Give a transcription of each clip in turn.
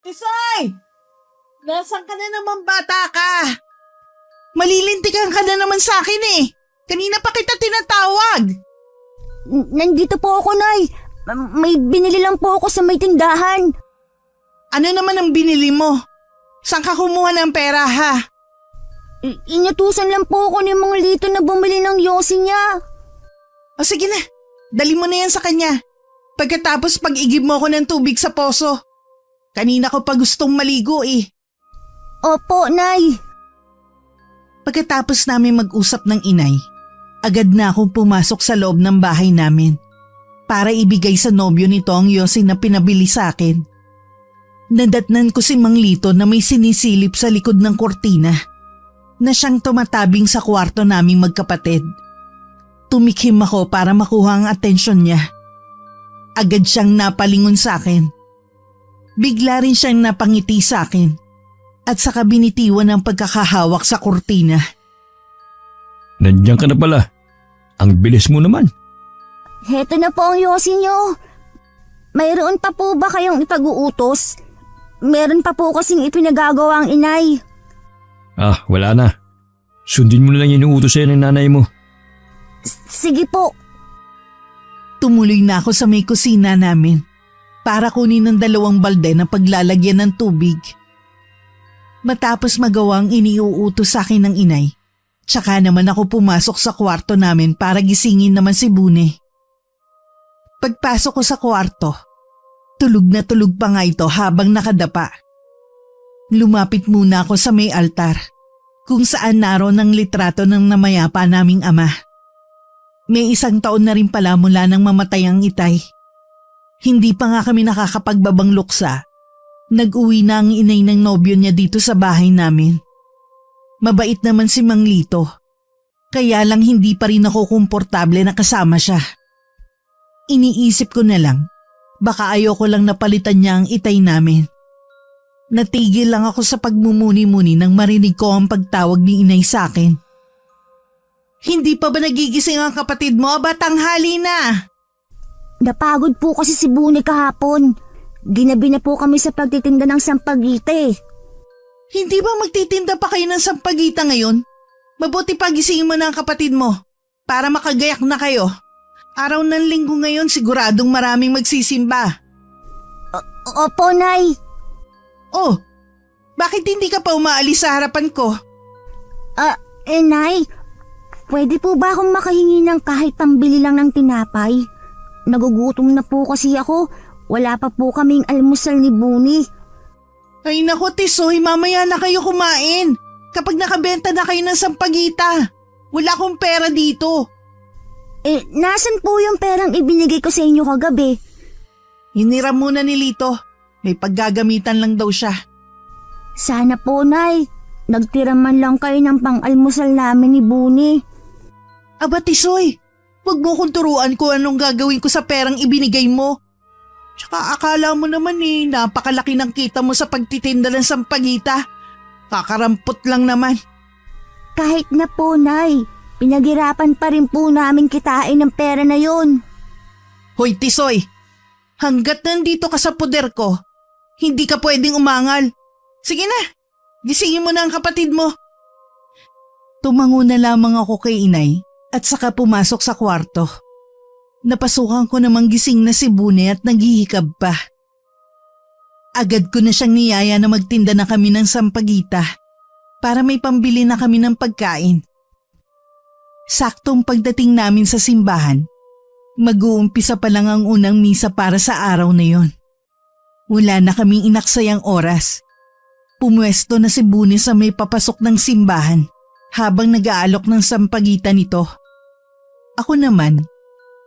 Tisoy! Nasaan ka na naman, bata ka? Malilintikan ka na naman sa akin eh. Kanina pa kita tinatawag. Nandito po ako, Nay. May binili lang po ako sa may tindahan. Ano naman ang binili mo? Saan ka kumuha ng pera ha? Inutusan lang po ako ni Mang Lito na bumili ng yosi niya. O sige na, dali mo na yan sa kanya. Pagkatapos pag-igib mo ako ng tubig sa poso. Kanina ko pa gustong maligo eh. Opo, Nay. Pagkatapos namin mag-usap ng inay, agad na akong pumasok sa loob ng bahay namin para ibigay sa nobyo nito ang yosi na pinabili sa akin. Nadatnan ko si Mang Lito na may sinisilip sa likod ng kortina na siyang tumatabing sa kwarto naming magkapatid. Tumikhim ako para makuha ang atensyon niya. Agad siyang napalingon sa akin. Bigla rin siyang napangiti sa akin at saka binitiwan ang pagkakahawak sa kortina. Nandiyan ka na pala. Ang bilis mo naman. Heto na po ang yosi niyo. Mayroon pa po ba kayong ipag-uutos? Meron pa po kasing ipinagagawa ang inay. Wala na. Sundin mo na lang yung utos sa'yo ng nanay mo. Sige po. Tumuloy na ako sa may kusina namin para kunin ng 2 balde na paglalagyan ng tubig. Matapos magawa ang iniuutos sa akin ng inay, tsaka naman ako pumasok sa kwarto namin para gisingin naman si Bune. Pagpasok ko sa kwarto, tulog na tulog pa nga ito habang nakadapa. Lumapit muna ako sa may altar kung saan naroon ang litrato ng namayapa naming ama. May 1 taon na rin pala mula nang mamatay ang itay. Hindi pa nga kami nakakapagbabang luksa. Nag-uwi na ang inay ng nobyo niya dito sa bahay namin. Mabait naman si Mang Lito. Kaya lang hindi pa rin ako komportable na kasama siya. Iniisip ko na lang, baka ayoko lang napalitan niya ang itay namin. Natigil lang ako sa pagmumuni-muni nang marinig ko ang pagtawag ni inay sa akin. Hindi pa ba nagigising ang kapatid mo? Batanghali na! Napagod po kasi si Bune kahapon. Ginabi na po kami sa pagtitinda ng sampagite. Hindi ba magtitinda pa kayo ng sampagita ngayon? Mabuti pagisingin mo na ang kapatid mo para makagayak na kayo. Araw ng linggo ngayon siguradong maraming magsisimba. Opo, Nay. Oh, bakit hindi ka pa umaalis sa harapan ko? Nay, pwede po ba akong makahingi ng kahit pambili lang ng tinapay? Nagugutom na po kasi ako. Wala pa po kaming almusal ni Buni. Ay naku Tisoy, mamaya na kayo kumain. Kapag nakabenta na kayo ng sampagita. Wala akong pera dito. Nasan po yung perang ibinigay ko sa inyo kagabi? Hiniram muna ni Lito. May paggagamitan lang daw siya. Sana po, Nay. Nagtira man lang kayo ng pang-almusal namin ni Buni. Aba Tisoy, wag mo kong turuan kung anong gagawin ko sa perang ibinigay mo. Tsaka akala mo naman napakalaki ng kita mo sa pagtitinda ng sampagita. Kakarampot lang naman. Kahit na po, Nay. Pinaghirapan pa rin po namin kitain ng pera na yon. Hoy Tisoy, hanggat nandito ka sa poder ko, hindi ka pwedeng umangal. Sige na, gisingin mo na ang kapatid mo. Tumango na lamang ako kay inay at saka pumasok sa kwarto. Napasukan ko namang gising na si Bune at naghihikab pa. Agad ko na siyang niyaya na magtinda na kami ng sampagita para may pambili na kami ng pagkain. Saktong pagdating namin sa simbahan, mag-uumpisa pa lang ang unang misa para sa araw na yon. Wala na kaming inaksayang oras. Pumwesto na si Bune sa may papasok ng simbahan habang nag-aalok ng sampagita nito. Ako naman,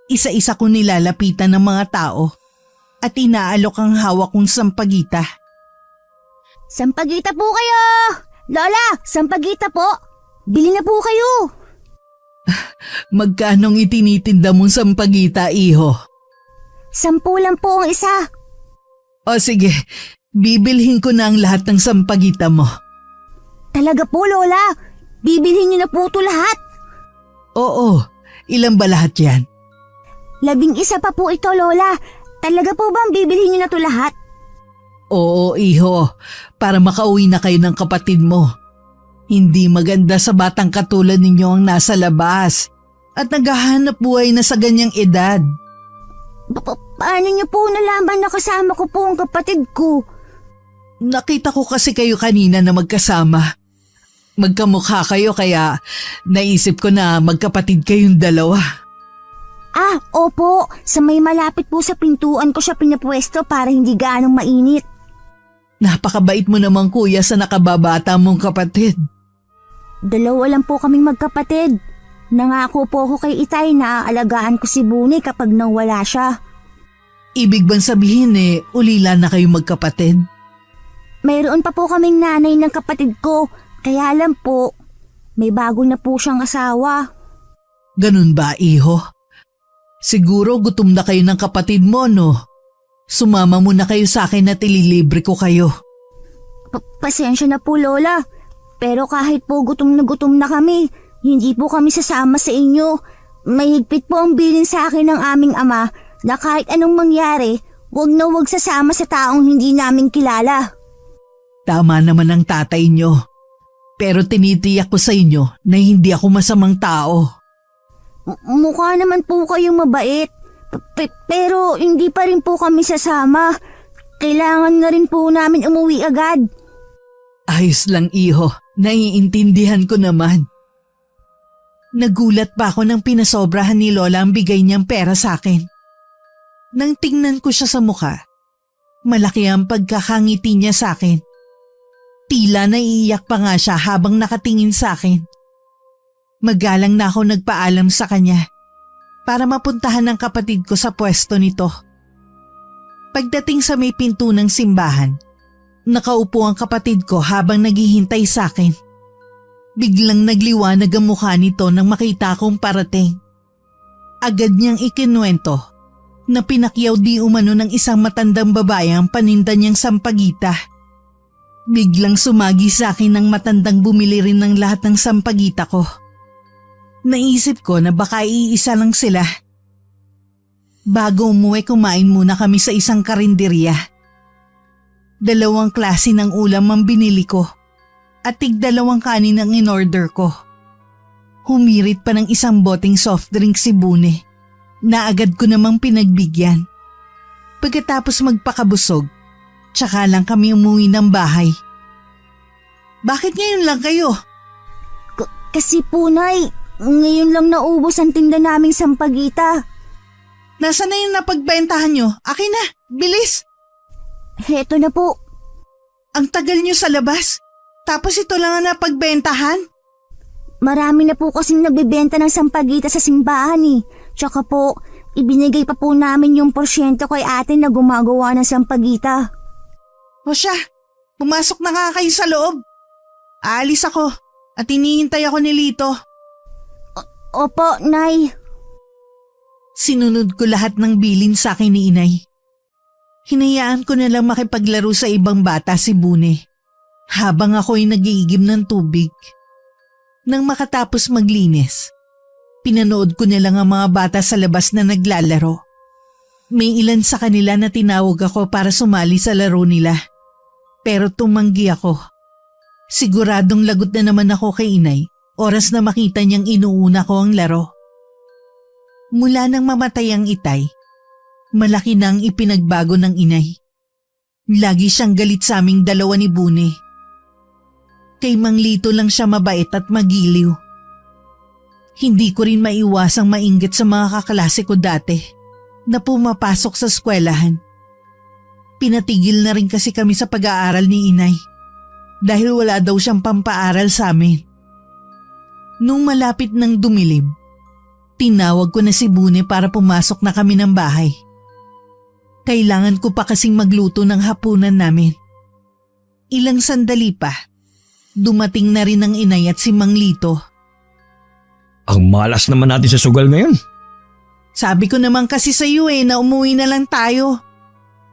isa-isa ko nilalapitan ng mga tao at inaalok ang hawak kong sampagita. Sampagita po kayo! Lola, sampagita po! Bili na po kayo! Magkanong itinitinda mong sampagita, iho? 10 lang po ang isa. O sige, bibilhin ko na ang lahat ng sampagita mo. Talaga po, Lola? Bibilhin niyo na po ito lahat? Oo, ilan ba lahat yan? 11 pa po ito, Lola. Talaga po bang bibilhin niyo na ito lahat? Oo, iho, para makauwi na kayo ng kapatid mo. Hindi maganda sa batang katulad ninyo ang nasa labas at naghahanap buhay na sa ganyang edad. Paano niyo po nalaman na kasama ko po ang kapatid ko? Nakita ko kasi kayo kanina na magkasama. Magkamukha kayo kaya naisip ko na magkapatid kayong dalawa. Ah, opo. Sa may malapit po sa pintuan ko siya pinapwesto para hindi gaanong mainit. Napakabait mo naman kuya sa nakababata mong kapatid. Dalawa lang po kaming magkapatid. Nangako po ako kay Itay na aalagaan ko si Bunay kapag nawala siya. Ibig bang sabihin ulila na kayo magkapatid? Mayroon pa po kaming nanay ng kapatid ko. Kaya lang po, may bago na po siyang asawa. Ganun ba, iho? Siguro gutom na kayo ng kapatid mo, no? Sumama muna kayo sa akin at ililibre ko kayo. Pasensya na po, Lola. Pero kahit po gutom na kami, hindi po kami sasama sa inyo. May higpit po ang bilin sa akin ng aming ama na kahit anong mangyari, wag na wag sasama sa taong hindi namin kilala. Tama naman ang tatay nyo. Pero tinitiyak ko sa inyo na hindi ako masamang tao. Mukha naman po kayong mabait. Pero hindi pa rin po kami sasama. Kailangan na rin po namin umuwi agad. Ayos lang, iho. Naiintindihan ko naman. Nagulat pa ako nang pinasobrahan ni Lola ang bigay niyang pera sa akin. Nang tingnan ko siya sa mukha, malaki ang pagkakangiti niya sa akin. Tila naiiyak pa nga siya habang nakatingin sa akin. Magalang na ako nagpaalam sa kanya para mapuntahan ng kapatid ko sa pwesto nito. Pagdating sa may pinto ng simbahan, nakaupo ang kapatid ko habang naghihintay sa akin. Biglang nagliwanag ang mukha nito nang makita akong parating. Agad niyang ikinuwento na pinakyaw di umano ng isang matandang babae ang paninda niyang sampagita. Biglang sumagi sa akin ng matandang bumili rin ng lahat ng sampagita ko. Naisip ko na baka iisa lang sila. Bago umuwi, kumain muna kami sa isang karinderya. 2 klase ng ulam ang binili ko at tig-2 kanin ang in-order ko. Humirit pa ng isang boteng soft drink si Bune na agad ko namang pinagbigyan. Pagkatapos magpakabusog, tsaka lang kami umuwi ng bahay. Bakit ngayon lang kayo? Kasi po, Nay, ngayon lang naubos ang tinda naming sampagita. Nasaan na yung napagbentahan nyo? Akin na, bilis! Heto na po. Ang tagal nyo sa labas, tapos ito lang ang napagbentahan? Marami na po kasing nagbebenta ng sampagita sa simbahan eh. Tsaka po, ibinigay pa po namin yung porsyento kay ate na gumagawa ng sampagita. O siya, pumasok na nga kayo sa loob. Aalis ako at hinihintay ako ni Lito. Opo, Nay. Sinunod ko lahat ng bilin sa akin ni Inay. Hinayaan ko na lang makipaglaro sa ibang bata si Bune habang ako'y nagiigim ng tubig. Nang makatapos maglinis, pinanood ko na lang ang mga bata sa labas na naglalaro. May ilan sa kanila na tinawag ako para sumali sa laro nila. Pero tumanggi ako. Siguradong lagot na naman ako kay Inay oras na makita niyang inuuna ko ang laro. Mula nang mamatay ang Itay, malaki na ang ipinagbago ng Inay. Lagi siyang galit sa aming 2 ni Bune. Kay Mang Lito lang siya mabait at magiliw. Hindi ko rin maiwasang mainggit sa mga kaklase ko dati na pumapasok sa eskwelahan. Pinatigil na rin kasi kami sa pag-aaral ni Inay dahil wala daw siyang pampaaral sa amin. Nung malapit ng dumilim, tinawag ko na si Bune para pumasok na kami ng bahay. Kailangan ko pa kasing magluto ng hapunan namin. Ilang sandali pa, dumating na rin ang Inay at si Mang Lito. Ang malas naman natin sa sugal ngayon. Sabi ko naman kasi sa iyo na umuwi na lang tayo.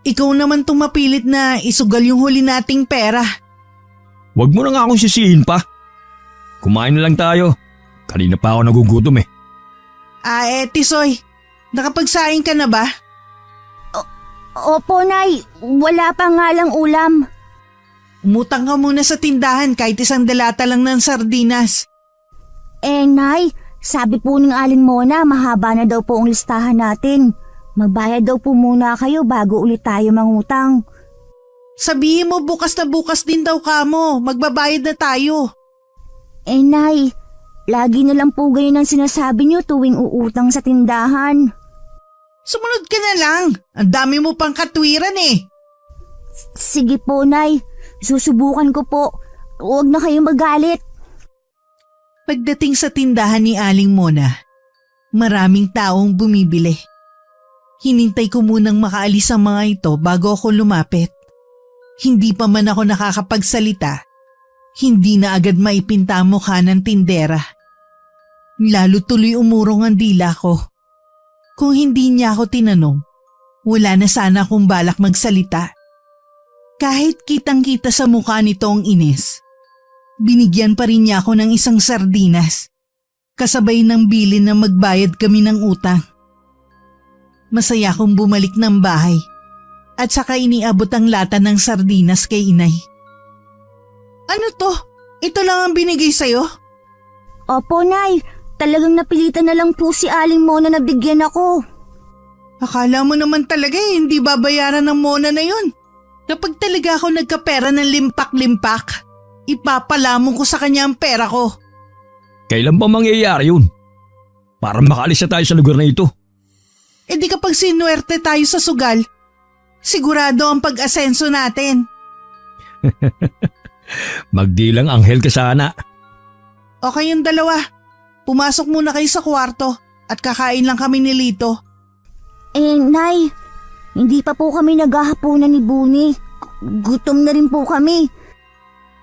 Ikaw naman tumapilit na isugal yung huli nating pera. Huwag mo na nga akong sisihin pa. Kumain na lang tayo. Kanina pa ako nagugutom eh. Tisoy, nakapagsaing ka na ba? Opo, Nay. Wala pa nga lang ulam. Umutang ka muna sa tindahan kahit isang dalata lang ng sardinas. Nay, sabi po ng Aling Mona, mahaba na daw po ang listahan natin. Magbayad daw po muna kayo bago ulit tayo mangutang. Sabihin mo bukas na bukas din daw kamo, magbabayad na tayo. Nay, lagi na lang po ganyan ang sinasabi niyo tuwing uutang sa tindahan. Sumunod ka na lang, ang dami mo pang katwiran eh. Sige po, Nay. Susubukan ko po. Huwag na kayong magalit. Pagdating sa tindahan ni Aling Mona, maraming taong bumibili. Hinintay ko munang makaalis ang mga ito bago ako lumapit. Hindi pa man ako nakakapagsalita, hindi na agad maipinta ang mukha ng tindera. Lalo tuloy umurong ang dila ko. Kung hindi niya ako tinanong, wala na sana akong balak magsalita. Kahit kitang-kita sa mukha nito ang inis, binigyan pa rin niya ako ng isang sardinas, kasabay ng bilin na magbayad kami ng utang. Masaya akong bumalik ng bahay at saka iniabot ang lata ng sardinas kay inay. Ano to? Ito lang ang binigay sa'yo? Opo, Nay. Talagang napilitan na lang po si Aling Mona na bigyan ako. Akala mo naman talaga hindi babayaran ng Mona na yun. Kapag talaga ako nagkapera ng limpak-limpak, ipapalamon ko sa kanya ang pera ko. Kailan ba mangyayari yun? Para makaalis na tayo sa lugar na ito. E di kapag sinuwerte tayo sa sugal, sigurado ang pag-asenso natin. Magdilang anghel ka sana. O kayong dalawa, pumasok muna kayo sa kwarto at kakain lang kami ni Lito. Nay, hindi pa po kami naghahapunan ni Buni. Gutom na rin po kami.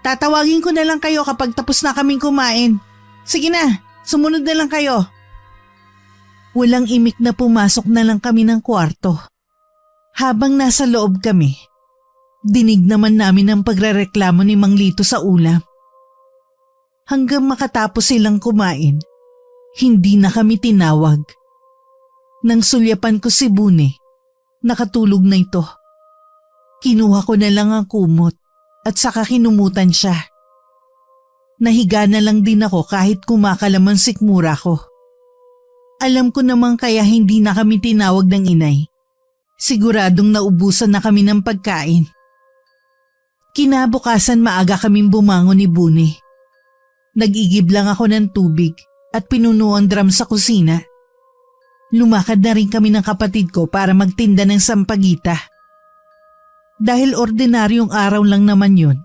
Tatawagin ko na lang kayo kapag tapos na kaming kumain. Sige na, sumunod na lang kayo. Walang imik na pumasok na lang kami ng kwarto. Habang nasa loob kami, dinig naman namin ang pagrereklamo ni Mang Lito sa ulam. Hanggang makatapos silang kumain, hindi na kami tinawag. Nang sulyapan ko si Bune, nakatulog na ito. Kinuha ko na lang ang kumot at saka kinumutan siya. Nahiga na lang din ako kahit kumakalam ang sikmura ko. Alam ko naman kaya hindi na kami tinawag ng inay. Siguradong naubusan na kami ng pagkain. Kinabukasan maaga kaming bumangon ni Bune. Nag-igib lang ako ng tubig at pinuno ang drum sa kusina. Lumakad na rin kami ng kapatid ko para magtinda ng sampagita. Dahil ordinaryong araw lang naman yun,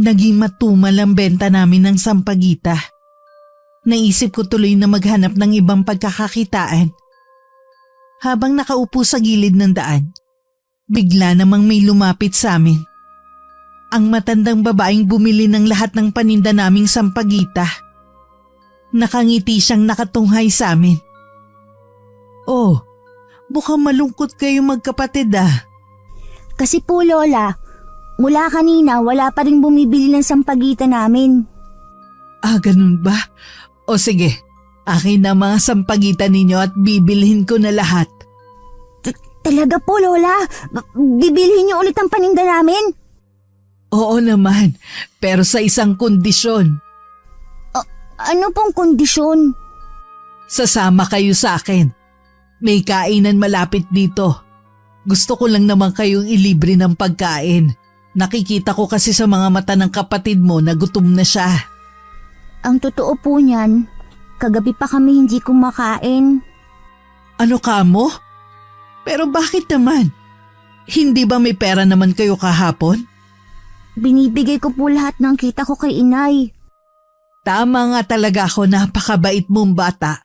naging matumal ang benta namin ng sampagita. Naisip ko tuloy na maghanap ng ibang pagkakakitaan. Habang nakaupo sa gilid ng daan, bigla namang may lumapit sa amin. Ang matandang babaeng bumili ng lahat ng paninda naming sampagita. Nakangiti siyang nakatunghay sa amin. Oh, mukhang malungkot kayo magkapatid ah. Kasi po, Lola, mula kanina wala pa rin bumibili ng sampagita namin. Ah, ganun ba? O sige, akin na mga sampagita ninyo at bibilhin ko na lahat. Talaga po, Lola? Bibilhin niyo ulit ang paninda namin? Oo naman, pero sa isang kondisyon. Ano pong kondisyon? Sasama kayo sa akin. May kainan malapit dito. Gusto ko lang naman kayong ilibre ng pagkain. Nakikita ko kasi sa mga mata ng kapatid mo na gutom na siya. Ang totoo po niyan, kagabi pa kami hindi kumakain. Ano ka mo? Pero bakit naman? Hindi ba may pera naman kayo kahapon? Binibigay ko po lahat ng kita ko kay inay. Tama nga talaga ako, napakabait mong bata.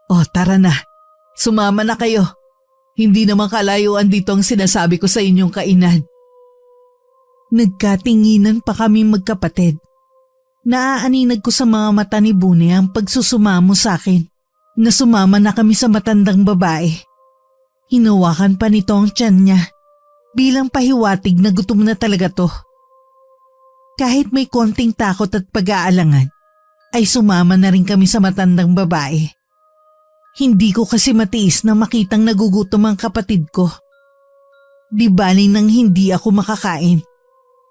O tara na, sumama na kayo. Hindi naman kalayuan dito ang sinasabi ko sa inyong kainan. Nagkatinginan pa kami magkapatid. Naaaninag ko sa mga mata ni Bune ang pagsusumamo sa akin na sumama na kami sa matandang babae. Hinawakan pa nito ang tiyan niya bilang pahiwatig na gutom na talaga to. Kahit may konting takot at pag-aalangan, ay sumama na rin kami sa matandang babae. Hindi ko kasi matiis na makitang nagugutom ang kapatid ko. Di bali nang hindi ako makakain.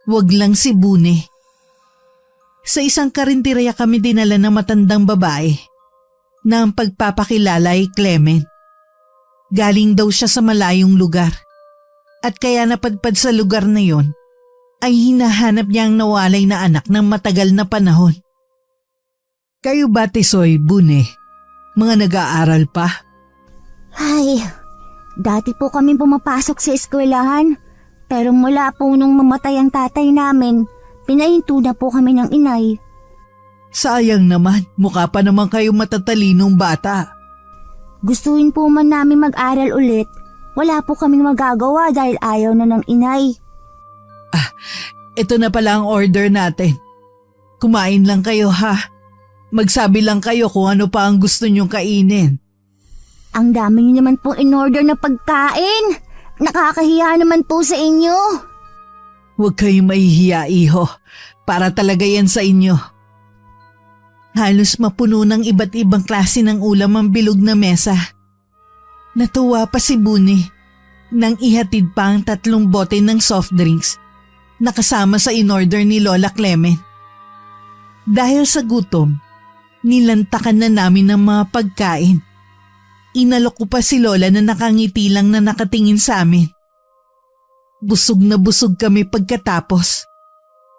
Wag lang si Bune. Sa isang karinderya kami dinala ng matandang babae na ang pagpapakilala ay Clement. Galing daw siya sa malayong lugar at kaya napadpad sa lugar na yon ay hinahanap niya ang nawalay na anak ng matagal na panahon. Kayo ba, Tisoy, Bune? Mga nag-aaral pa? Ay, dati po kami pumapasok sa eskwelahan. Pero mula po nung mamatay ang tatay namin, pinahinto na po kami ng inay. Sayang naman, mukha pa naman kayo matatalinong bata. Gustuin po man namin mag-aral ulit, wala po kaming magagawa dahil ayaw na ng inay. Ito na pala ang order natin. Kumain lang kayo ha. Magsabi lang kayo kung ano pa ang gusto niyong kainin. Ang dami niyo naman pong in-order na pagkain. Nakakahiya naman po sa inyo. Huwag kayong mahihiya, iho. Para talaga yan sa inyo. Halos mapuno ng iba't ibang klase ng ulam ang bilog na mesa. Natuwa pa si Bune nang ihatid pa ang 3 bote ng soft drinks na kasama sa in-order ni Lola Clement. Dahil sa gutom, nilantakan na namin ang mga pagkain. Inalok ko pa si Lola na nakangiti lang na nakatingin sa amin. Busog na busog kami pagkatapos.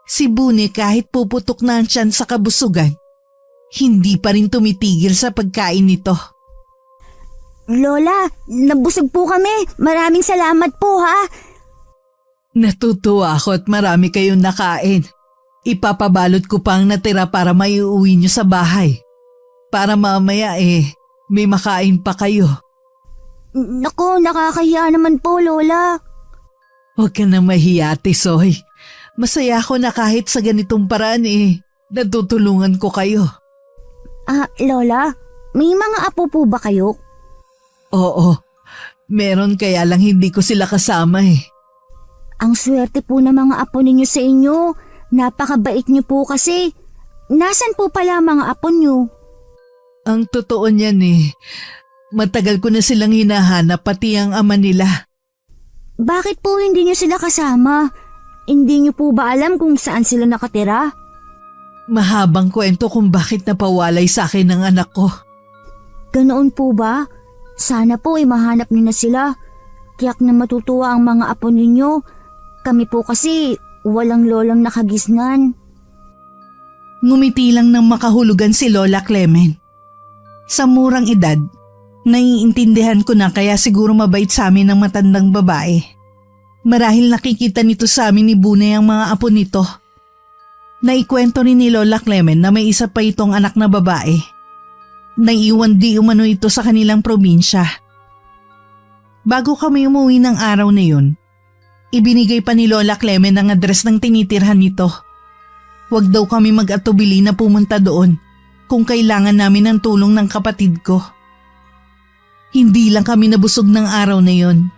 Si Bune kahit puputok na ang tiyan sa kabusugan, hindi pa rin tumitigil sa pagkain nito. Lola, nabusog po kami. Maraming salamat po ha. Natutuwa ako at marami kayong nakain. Ipapabalot ko pa ang natira para maiuwi niyo sa bahay. Para mamaya may makain pa kayo. Naku, nakakahiya naman po, Lola. Huwag ka na mahiya, Tisoy. Masaya ako na kahit sa ganitong paraan natutulungan ko kayo. Lola, may mga apo po ba kayo? Oo, meron kaya lang hindi ko sila kasama Ang swerte po ng mga apo ninyo sa inyo. Napakabait niyo po kasi. Nasaan po pala mga apo niyo? Ang totoo niyan matagal ko na silang hinahanap pati ang ama nila. Bakit po hindi niyo sila kasama? Hindi niyo po ba alam kung saan sila nakatira? Mahabang kwento kung bakit napawalay sa akin ng anak ko. Ganoon po ba? Sana po mahanap niyo na sila. Tiyak na matutuwa ang mga apo ninyo. Kami po kasi walang lolang nakagisnan. Ngumiti lang ng makahulugan si Lola Clement. Sa murang edad, naiintindihan ko na kaya siguro mabait sa amin ang matandang babae. Marahil nakikita nito sa amin ni Bune ang mga apo nito. Naikwento rin ni Lola Clement na may isa pa itong anak na babae. Naiwan di umano ito sa kanilang probinsya. Bago kami umuwi ng araw na yun, ibinigay pa ni Lola Clement ang address ng tinitirhan nito. Huwag daw kami mag-atubili na pumunta doon kung kailangan namin ng tulong ng kapatid ko. Hindi lang kami nabusog ng araw na yon.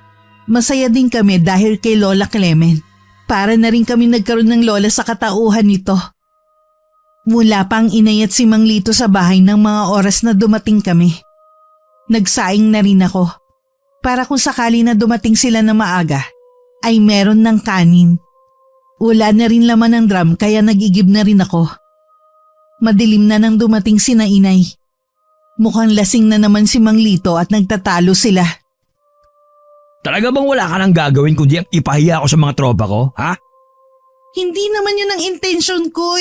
Masaya din kami dahil kay Lola Clement. Para na rin kami nagkaroon ng lola sa katauhan nito. Mula pa ang inay at si Mang Lito sa bahay ng mga oras na dumating kami. Nagsaing na rin ako. Para kung sakali na dumating sila na maaga, ay meron ng kanin. Wala na rin laman ng drum kaya nagigib na rin ako. Madilim na nang dumating sina inay. Mukhang lasing na naman si Mang Lito at nagtatalo sila. Talaga bang wala ka nang gagawin kundi ang ipahiya ako sa mga tropa ko, ha? Hindi naman yun ang intention ko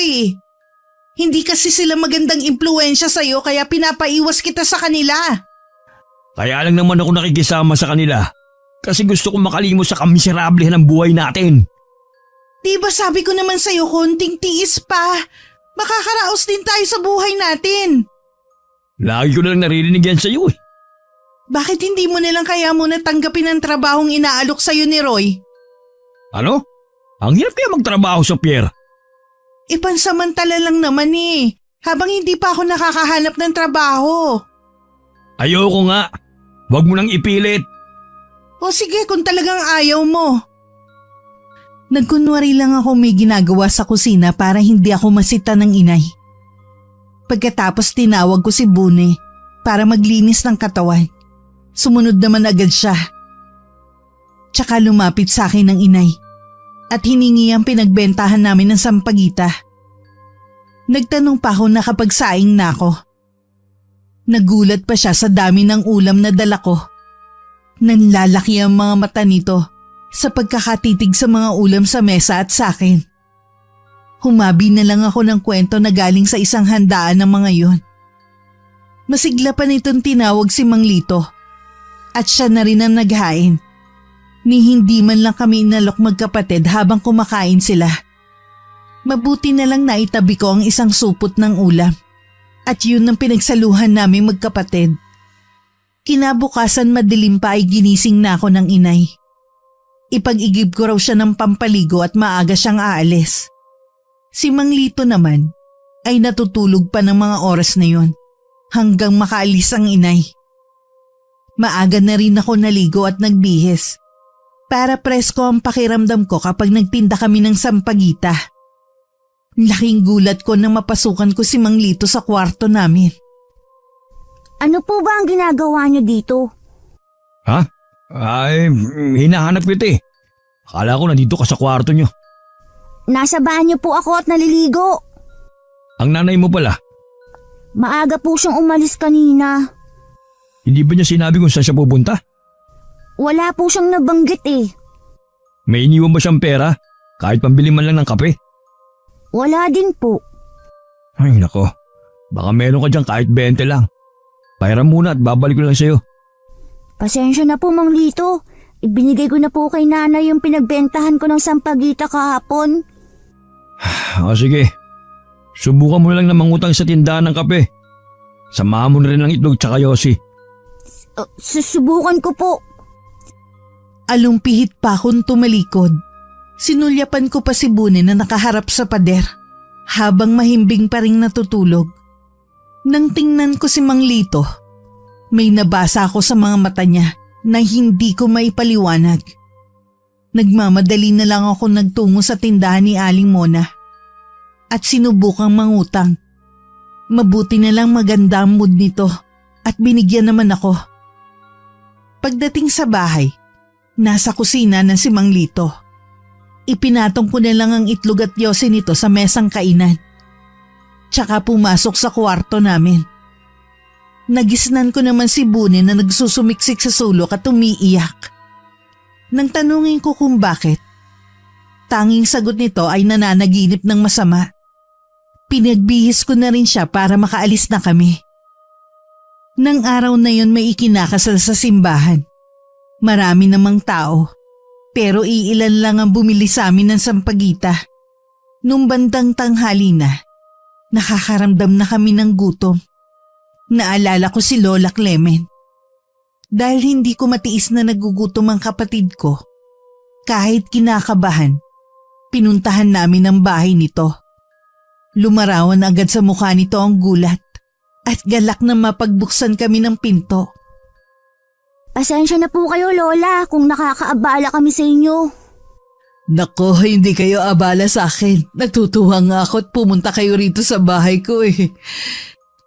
Hindi kasi sila magandang impluensya sa'yo kaya pinapaiwas kita sa kanila. Kaya lang naman ako nakikisama sa kanila kasi gusto kong makalimos sa kamiserablehan ng buhay natin. Diba sabi ko naman sa'yo konting tiis pa. Makakaraos din tayo sa buhay natin. Lagi ko na lang naririnig yan sa'yo Bakit hindi mo nilang kaya muna tanggapin ang trabahong inaalok sa'yo ni Roy? Ano? Ang hirap kaya magtrabaho sa Pierre. Pansamantala lang naman habang hindi pa ako nakakahanap ng trabaho. Ayoko nga. Huwag mo nang ipilit. O sige kung talagang ayaw mo. Nagkunwari lang ako may ginagawa sa kusina para hindi ako masita ng inay. Pagkatapos tinawag ko si Bune para maglinis ng katawan. Sumunod naman agad siya. Tsaka lumapit sa akin ng inay at hiningi ang pinagbentahan namin ng sampagita. Nagtanong pa ako na kapag saing na ako. Nagulat pa siya sa dami ng ulam na dala ko. Nanlalaki ang mga mata nito sa pagkakatitig sa mga ulam sa mesa at sa akin. Humabi na lang ako ng kwento na galing sa isang handaan ng mga yon. Masigla pa nitong tinawag si Mang Lito at siya na rin ang naghain. Ni hindi man lang kami inalok magkapatid habang kumakain sila. Mabuti na lang naitabi ko ang isang supot ng ulam at yun ang pinagsaluhan naming magkapatid. Kinabukasan madilim pa ay ginising na ako ng inay. Ipag-igib ko raw siya ng pampaligo at maaga siyang aalis. Si Mang Lito naman ay natutulog pa ng mga oras na yon hanggang makaalis ang inay. Maaga na rin ako naligo at nagbihis para presko ang pakiramdam ko kapag nagtinda kami ng sampagita. Laking gulat ko nang mapasukan ko si Mang Lito sa kwarto namin. Ano po ba ang ginagawa niyo dito? Ha? Ay, hinahanap kita eh. Akala ko nandito ka sa kwarto nyo. Nasa banyo po ako at naliligo. Ang nanay mo pala, Maaga po siyang umalis kanina. hindi ba niya sinabi kung saan siya pupunta? Wala po siyang nabanggit eh. May iniwan ba siyang pera? Kahit pambili man lang ng kape? Wala din po. Ay nako, baka meron ka dyan kahit 20 lang. Pahiram muna at babalik ko lang sa'yo. Pasensya na po, Mang Lito. Ibinigay ko na po kay nanay yung pinagbentahan ko ng sampagita kahapon. O sige, subukan mo na lang na mangutang sa tindahan ng kape. Samahan mo na rin ng itlog tsaka yosi. Susubukan ko po. Alumpihit pa akong tumalikod. Sinulyapan ko pa si Bune na nakaharap sa pader habang mahimbing pa ring natutulog. Nang tingnan ko si Mang Lito, may nabasa ako sa mga mata niya na hindi ko maipaliwanag. Nagmamadali na lang ako nagtungo sa tindahan ni Aling Mona at sinubukang mangutang. Mabuti na lang maganda ang mood nito at binigyan naman ako. Pagdating sa bahay, nasa kusina na si Mang Lito. Ipinatong ko na lang ang itlog at yosi nito sa mesang kainan. Tsaka pumasok sa kwarto namin. Nagisnan ko naman si Bune na nagsusumiksik sa sulok at umiiyak. Nang tanungin ko kung bakit, tanging sagot nito ay nananaginip ng masama. Pinagbihis ko na rin siya para makaalis na kami. Nang araw na yon may ikinakasal sa simbahan. Marami namang tao, pero iilan lang ang bumili sa amin ng sampagita. Nung bandang tanghali na, nakakaramdam na kami ng gutom. Naalala ko si Lola Clemen. Dahil hindi ko matiis na nagugutom ang kapatid ko, kahit kinakabahan, pinuntahan namin ang bahay nito. Lumarawan agad sa mukha nito ang gulat at galak na mapagbuksan kami ng pinto. Pasensya na po kayo, Lola, kung nakakaabala kami sa inyo. Nako, hindi kayo abala sa akin. Natutuwa nga ako at pumunta kayo rito sa bahay ko eh.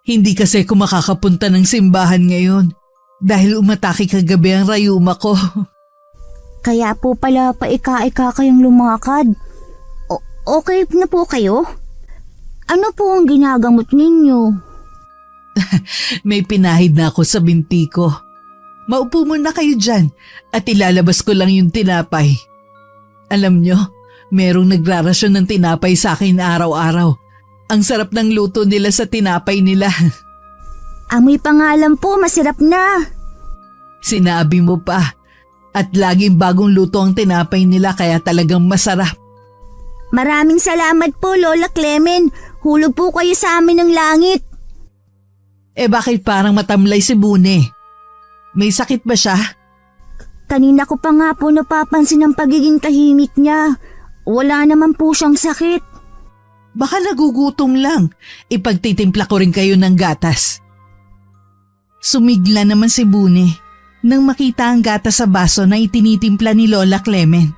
Hindi kasi ako makakapunta ng simbahan ngayon dahil umatake kagabi ang rayuma ko. Kaya po pala paika-ika kayong lumakad. Okay na po kayo? Ano po ang ginagamot ninyo? May pinahid na ako sa binti ko. Maupo muna kayo dyan at ilalabas ko lang yung tinapay. Alam nyo, merong nagrarasyon ng tinapay sa akin araw-araw. Ang sarap ng luto nila sa tinapay nila. Amoy pangalan po, masarap na. Sinabi mo pa. At laging bagong luto ang tinapay nila kaya talagang masarap. Maraming salamat po, Lola Clemen. Hulog po kayo sa amin ng langit. Eh bakit parang matamlay si Bune? May sakit ba siya? Kanina ko pa nga po napapansin ang pagiging tahimik niya. Wala naman po siyang sakit. Baka nagugutom lang. Ipagtitimpla ko rin kayo ng gatas. Sumigla naman si Bune nang makita ang gatas sa baso na itinitimpla ni Lola Clemen.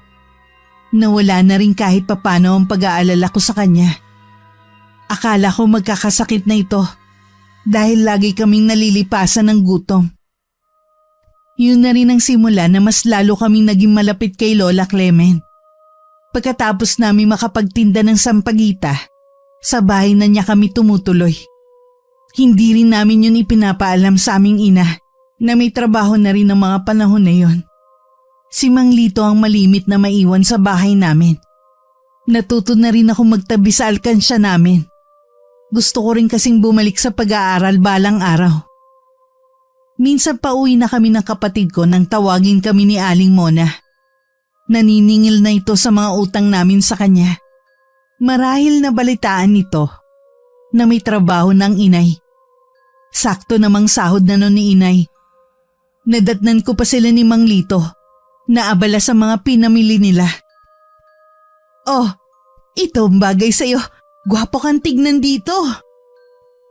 Nawala na rin kahit papano ang pag-aalala ko sa kanya. Akala ko magkakasakit na ito dahil lagi kaming nalilipasan ng gutom. Yun na rin ang simula na mas lalo kaming naging malapit kay Lola Clement. Pagkatapos namin makapagtinda ng sampagita, sa bahay na niya kami tumutuloy. Hindi rin namin yun ipinapaalam sa aming ina na may trabaho na rin ng mga panahon na yon. Si Mang Lito ang malimit na maiwan sa bahay namin. Natuto na rin ako magtabi sa alkansya namin. Gusto ko rin kasing bumalik sa pag-aaral balang araw. Minsan pauwi na kami ng kapatid ko nang tawagin kami ni Aling Mona. Naniningil na ito sa mga utang namin sa kanya. Marahil na balitaan nito na may trabaho ng inay. Sakto namang sahod na nun ni inay. Nadatnan ko pa sila ni Mang Lito na abala sa mga pinamili nila. Oh, ito ang bagay sa'yo. Gwapo kang tignan dito.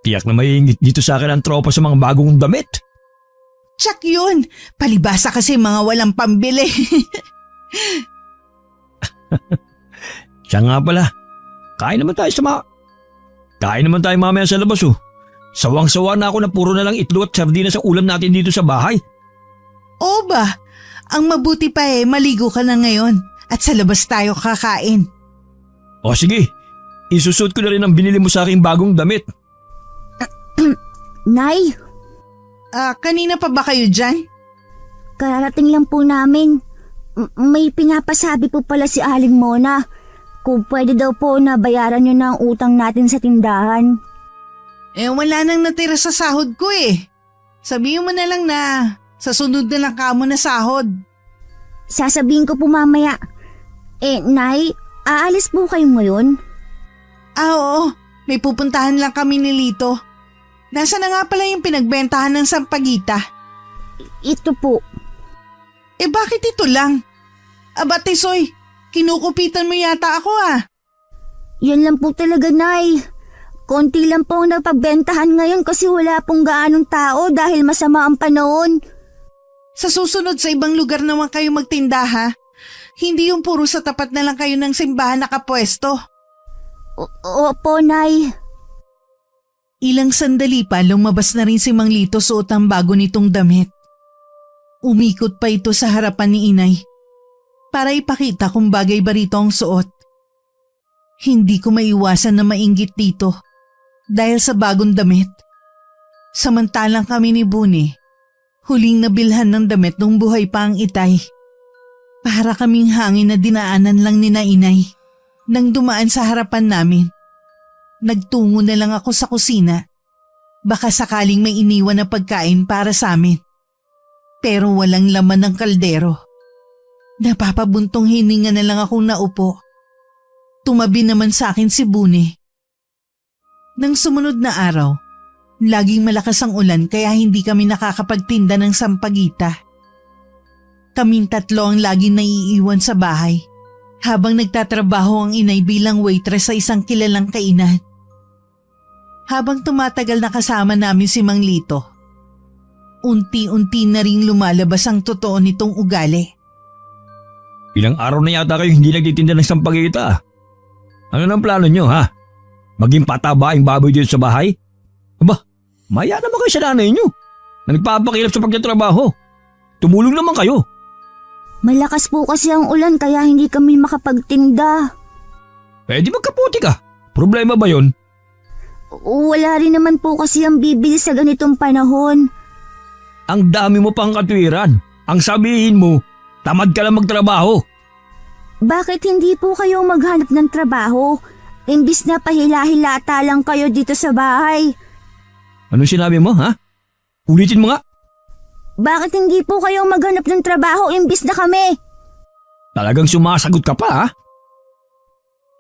Tiyak na maiingit dito sa akin ang tropa sa mga bagong damit. Tsak yun. Palibasa kasi mga walang pambili. Siya nga pala. Kain naman tayo mamaya sa labas oh. Sawang-sawa na ako na puro na lang itlog at sardinas ang ulam natin dito sa bahay. O ba? Ang mabuti pa maligo ka na ngayon at sa labas tayo kakain. O sige, isusot ko na rin ang binili mo sa aking bagong damit. Nay, Kanina pa ba kayo dyan? kararating lang po namin. May pinapasabi po pala si Aling Mona. Kung pwede daw po na bayaran nyo na ang utang natin sa tindahan. Wala nang natira sa sahod ko Sabihin mo na lang na sa sunod na lang kamo na sahod. Sasabihin ko po mamaya. Nay, aalis po kayo ngayon? Oo. May pupuntahan lang kami ni Lito. Nasa na nga pala yung pinagbentahan ng sampagita? Ito po. Bakit ito lang? Aba Tisoy, kinukupitan mo yata ako Yan lang po talaga, Nay. Konti lang po ang napagbentahan ngayon kasi wala pong gaanong tao dahil masama ang panahon. Sa susunod sa ibang lugar naman kayo magtinda Hindi yung puro sa tapat na lang kayo ng simbahan nakapwesto. Opo, Nay. Ilang sandali pa lumabas na rin si Mang Lito suot ang bago nitong damit. Umikot pa ito sa harapan ni inay para ipakita kung bagay ba rito ang suot. Hindi ko maiwasan na mainggit dito dahil sa bagong damit. Samantalang kami ni Buni, huling nabilhan ng damit nung buhay pa ang itay. Para kaming hangin na dinaanan lang ni na inay nang dumaan sa harapan namin. Nagtungo na lang ako sa kusina. Baka sakaling may iniwan na pagkain para sa amin. Pero walang laman ng kaldero. Napapabuntong hininga na lang akong naupo. Tumabi naman sa akin si Buni. Nang sumunod na araw, laging malakas ang ulan kaya hindi kami nakakapagtinda ng sampagita. Kaming tatlo ang laging naiiwan sa bahay habang nagtatrabaho ang inay bilang waitress sa isang kilalang kainan. Habang tumatagal na kasama namin si Mang Lito, unti-unti na ring lumalabas ang totoo nitong ugali. Ilang araw na yata kayo hindi nagtitinda ng sampagita. Ano nang plano nyo ha? Maging pataba ang baboy dito sa bahay? Aba, maya naman kayo sa nanay nyo na nagpapakilap sa pagtatrabaho. Tumulong naman kayo. Malakas po kasi ang ulan kaya hindi kami makapagtinda. Di magkaputi ka. Problema ba yon? Wala rin naman po kasi ang bibili sa ganitong panahon. Ang dami mo pang katwiran. Ang sabihin mo, tamad ka lang magtrabaho. Bakit hindi po kayo maghanap ng trabaho? Imbis na pahila-hilata lang kayo dito sa bahay. Ano sinabi mo ha? Ulitin mo nga. Bakit hindi po kayo maghanap ng trabaho imbis na kami? Talagang sumasagot ka pa ha?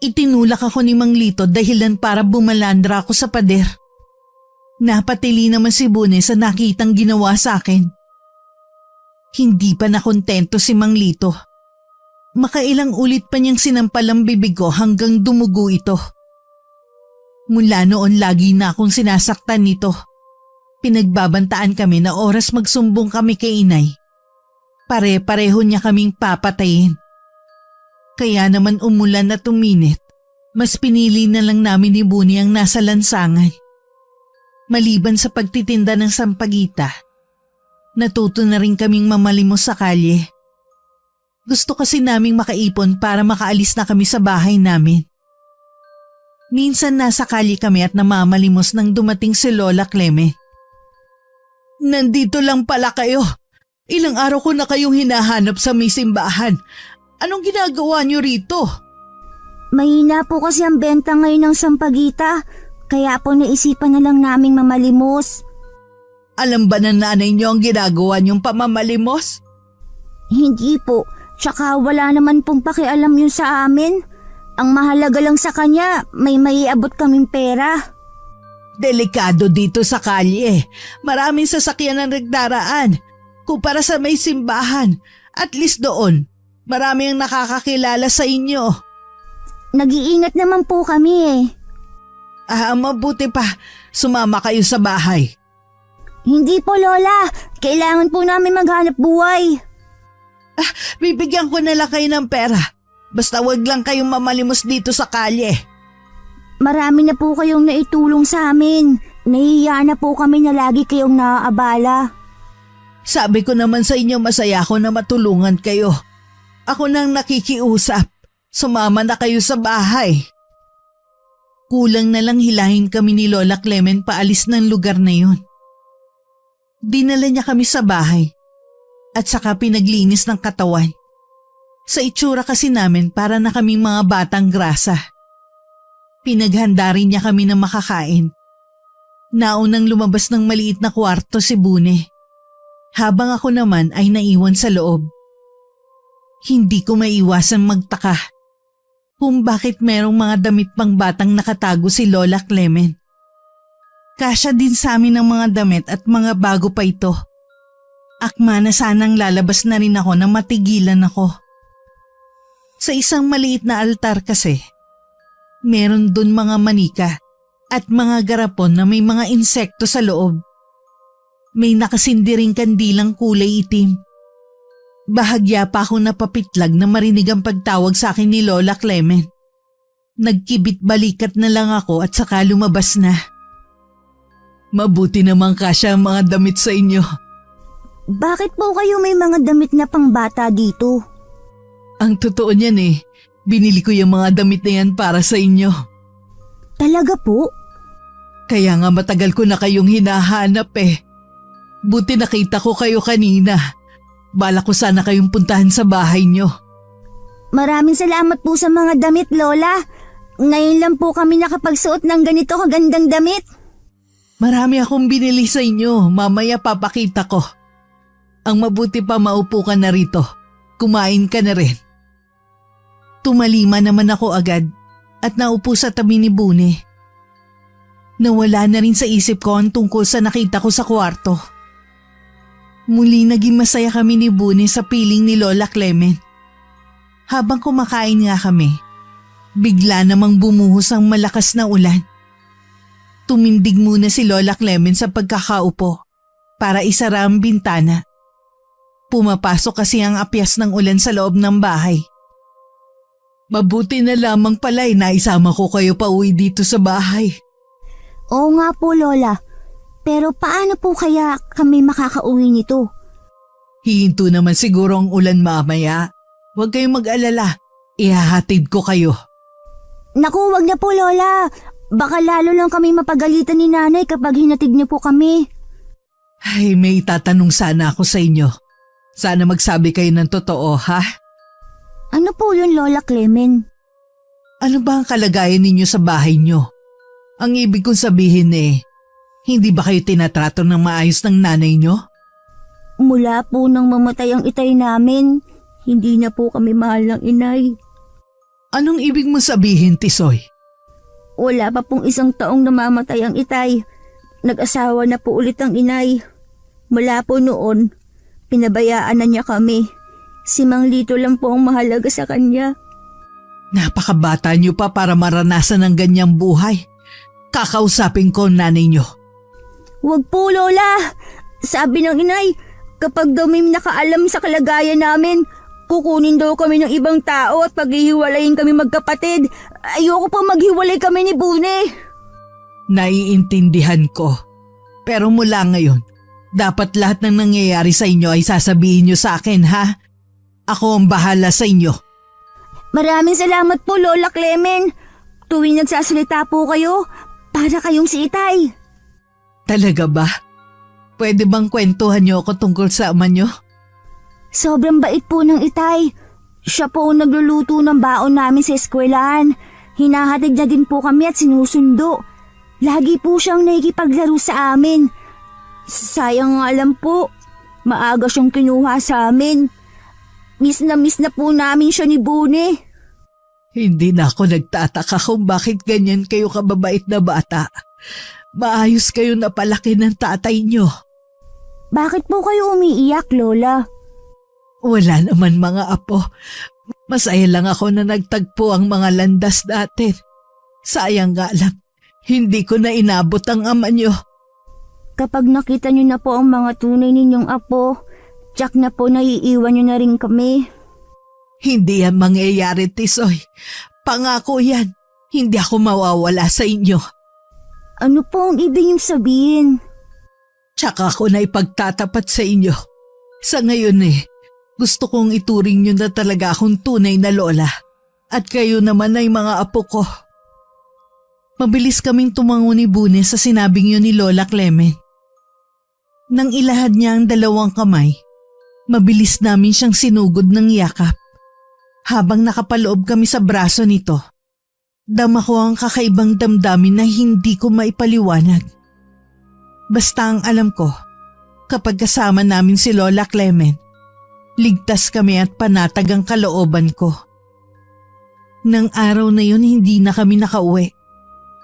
Itinulak ako ni Mang Lito dahilan para bumalandra ako sa pader. Napatili naman si Bune sa nakitang ginawa sa akin. Hindi pa nakontento si Mang Lito. Makailang ulit pa niyang sinampal ang bibig ko hanggang dumugo ito. Mula noon lagi na akong sinasaktan nito. Pinagbabantaan kami na oras magsumbong kami kay inay. Pare-pareho niya kaming papatayin. Kaya naman umulan at uminit, mas pinili na lang namin ni Buni ang nasa lansangan. Maliban sa pagtitinda ng sampagita, Natuto na rin kaming mamalimos sa kalye. Gusto kasi naming makaipon para makaalis na kami sa bahay namin. Minsan nasa kalye kami at namamalimos nang dumating si Lola Clement. Nandito lang pala kayo. Ilang araw ko na kayong hinahanap sa may simbahan. Anong ginagawa niyo rito? Mahina po kasi ang benta ngayon ng sampagita, kaya po naisipan na lang naming mamalimos. Alam ba ng nanay niyo ang ginagawa niyong pamamalimos? Hindi po, tsaka wala naman pong pakialam yun sa amin. Ang mahalaga lang sa kanya, may maiabot kaming pera. Delikado dito sa kalye. Maraming sasakyan ang nagdaraan. Kumpara sa may simbahan, at least doon, marami ang nakakakilala sa inyo. Nag-iingat naman po kami eh. Mabuti pa, sumama kayo sa bahay. Hindi po Lola, kailangan po namin maghanap buhay. Bibigyan ko na lang kayo ng pera. Basta wag lang kayong mamalimos dito sa kalye. Marami na po kayong naitulong sa amin. Nahihiya na po kami na lagi kayong naaabala. Sabi ko naman sa inyo masaya ako na matulungan kayo. Ako nang nakikiusap. Sumama na kayo sa bahay. Kulang na lang hilahin kami ni Lola Clement paalis ng lugar na yun. Dinala niya kami sa bahay at saka pinaglinis ng katawan. Sa itsura kasi namin para na kaming mga batang grasa. Pinaghanda rin niya kami ng makakain. Naunang lumabas ng maliit na kwarto si Bune. Habang ako naman ay naiwan sa loob. Hindi ko maiwasang magtaka kung bakit merong mga damit pang batang nakatago si Lola Clement. Kasya din sa amin ang mga damit at mga bago pa ito. Akma na sanang lalabas na rin ako na matigilan ako. Sa isang maliit na altar kasi, meron dun mga manika at mga garapon na may mga insekto sa loob. May nakasindiring kandilang kulay itim. Bahagya pa akong napapitlag na marinig ang pagtawag sa akin ni Lola Clement. Nagkibit balikat na lang ako at saka lumabas na. Mabuti naman kasya ang mga damit sa inyo. Bakit po kayo may mga damit na pangbata dito? Ang totoo niyan binili ko yung mga damit na yan para sa inyo. Talaga po? Kaya nga matagal ko na kayong hinahanap Buti nakita ko kayo kanina. Bala ko sana kayong puntahan sa bahay nyo. Maraming salamat po sa mga damit, Lola. Ngayon lang po kami nakapagsuot ng ganito kagandang damit. Marami akong binili sa inyo. Mamaya papakita ko. Ang mabuti pa maupo ka na rito. Kumain ka na rin. Tumalima naman ako agad at naupo sa tabi ni Bune. Nawala na rin sa isip ko ang tungkol sa nakita ko sa kwarto. Muli naging masaya kami ni Bune sa piling ni Lola Clement. Habang kumakain nga kami, bigla namang bumuhos ang malakas na ulan. Tumindig muna si Lola Clement sa pagkakaupo para isara ang bintana. Pumapasok kasi ang apyas ng ulan sa loob ng bahay. Mabuti na lamang pala'y naisama ko kayo pa uwi dito sa bahay. Oo nga po, Lola. Pero paano po kaya kami makakauwi nito? Hihinto naman siguro ang ulan mamaya. Huwag kayong mag-alala. Ihahatid ko kayo. Naku, wag na po, Lola. Baka lalo lang kami mapagalitan ni Nanay kapag hinatid niyo po kami. Ay, may itatanong sana ako sa inyo. Sana magsabi kayo ng totoo, ha? Ano po yun, Lola Clement? Ano ba ang kalagayan ninyo sa bahay nyo? Ang ibig kong sabihin hindi ba kayo tinatrato ng maayos ng nanay nyo? Mula po nang mamatay ang itay namin, hindi na po kami mahal ng inay. Anong ibig mo sabihin, Tisoy? Wala pa pong 1 taong namamatay ang itay. Nag-asawa na po ulit ang inay. Mula po noon, pinabayaan na niya kami. Si Mang Lito lang po ang mahalaga sa kanya. Napakabata niyo pa para maranasan ng ganyang buhay. Kakausapin ko ang nanay niyo. Wag po, Lola. Sabi ng inay, kapag daw may nakaalam sa kalagayan namin, kukunin daw kami ng ibang tao at paghihiwalayin kami magkapatid. Ayoko pa maghiwalay kami ni Bune. Naiintindihan ko. Pero mula ngayon, Dapat lahat ng nangyayari sa inyo ay sasabihin nyo sa akin, ha? Ako ang bahala sa inyo. Maraming salamat po, Lola Clemen. Tuwing nagsasalita po kayo, para kayong si Itay. Talaga ba? Pwede bang kwentuhan nyo ako tungkol sa ama nyo? Sobrang bait po ng Itay. Siya po ang nagluluto ng baon namin sa eskwelahan. Hinahatid niya din po kami at sinusundo. Lagi po siyang nakikipaglaro sa amin. Sayang nga lang po, maaga siyang kinuha sa amin. Miss na po namin siya ni Bune. Hindi na ako nagtataka kung bakit ganyan kayo kababait na bata. Maayos kayo napalaki ng tatay nyo. Bakit po kayo umiiyak, Lola? Wala naman mga apo. Masaya lang ako na nagtagpo ang mga landas natin. Sayang nga lang, hindi ko na inabot ang ama nyo. Kapag nakita niyo na po ang mga tunay ninyong apo, tiyak na po naiiwan niyo na rin kami. Hindi yan mangyayari, Tisoy. Pangako yan. Hindi ako mawawala sa inyo. Ano po ang ibig niyong sabihin? Tsaka ako na ipagtatapat sa inyo. Sa ngayon gusto kong ituring nyo na talaga akong tunay na lola. At kayo naman ay mga apo ko. Mabilis kaming tumango ni Bune sa sinabing yun ni Lola Clemen. Nang ilahad niya ang 2 kamay, mabilis namin siyang sinugod ng yakap. Habang nakapaloob kami sa braso nito, dama ko ang kakaibang damdamin na hindi ko maipaliwanag. Basta ang alam ko, kapag kasama namin si Lola Clemen, ligtas kami at panatag ang kalooban ko. Nang araw na yun hindi na kami nakauwi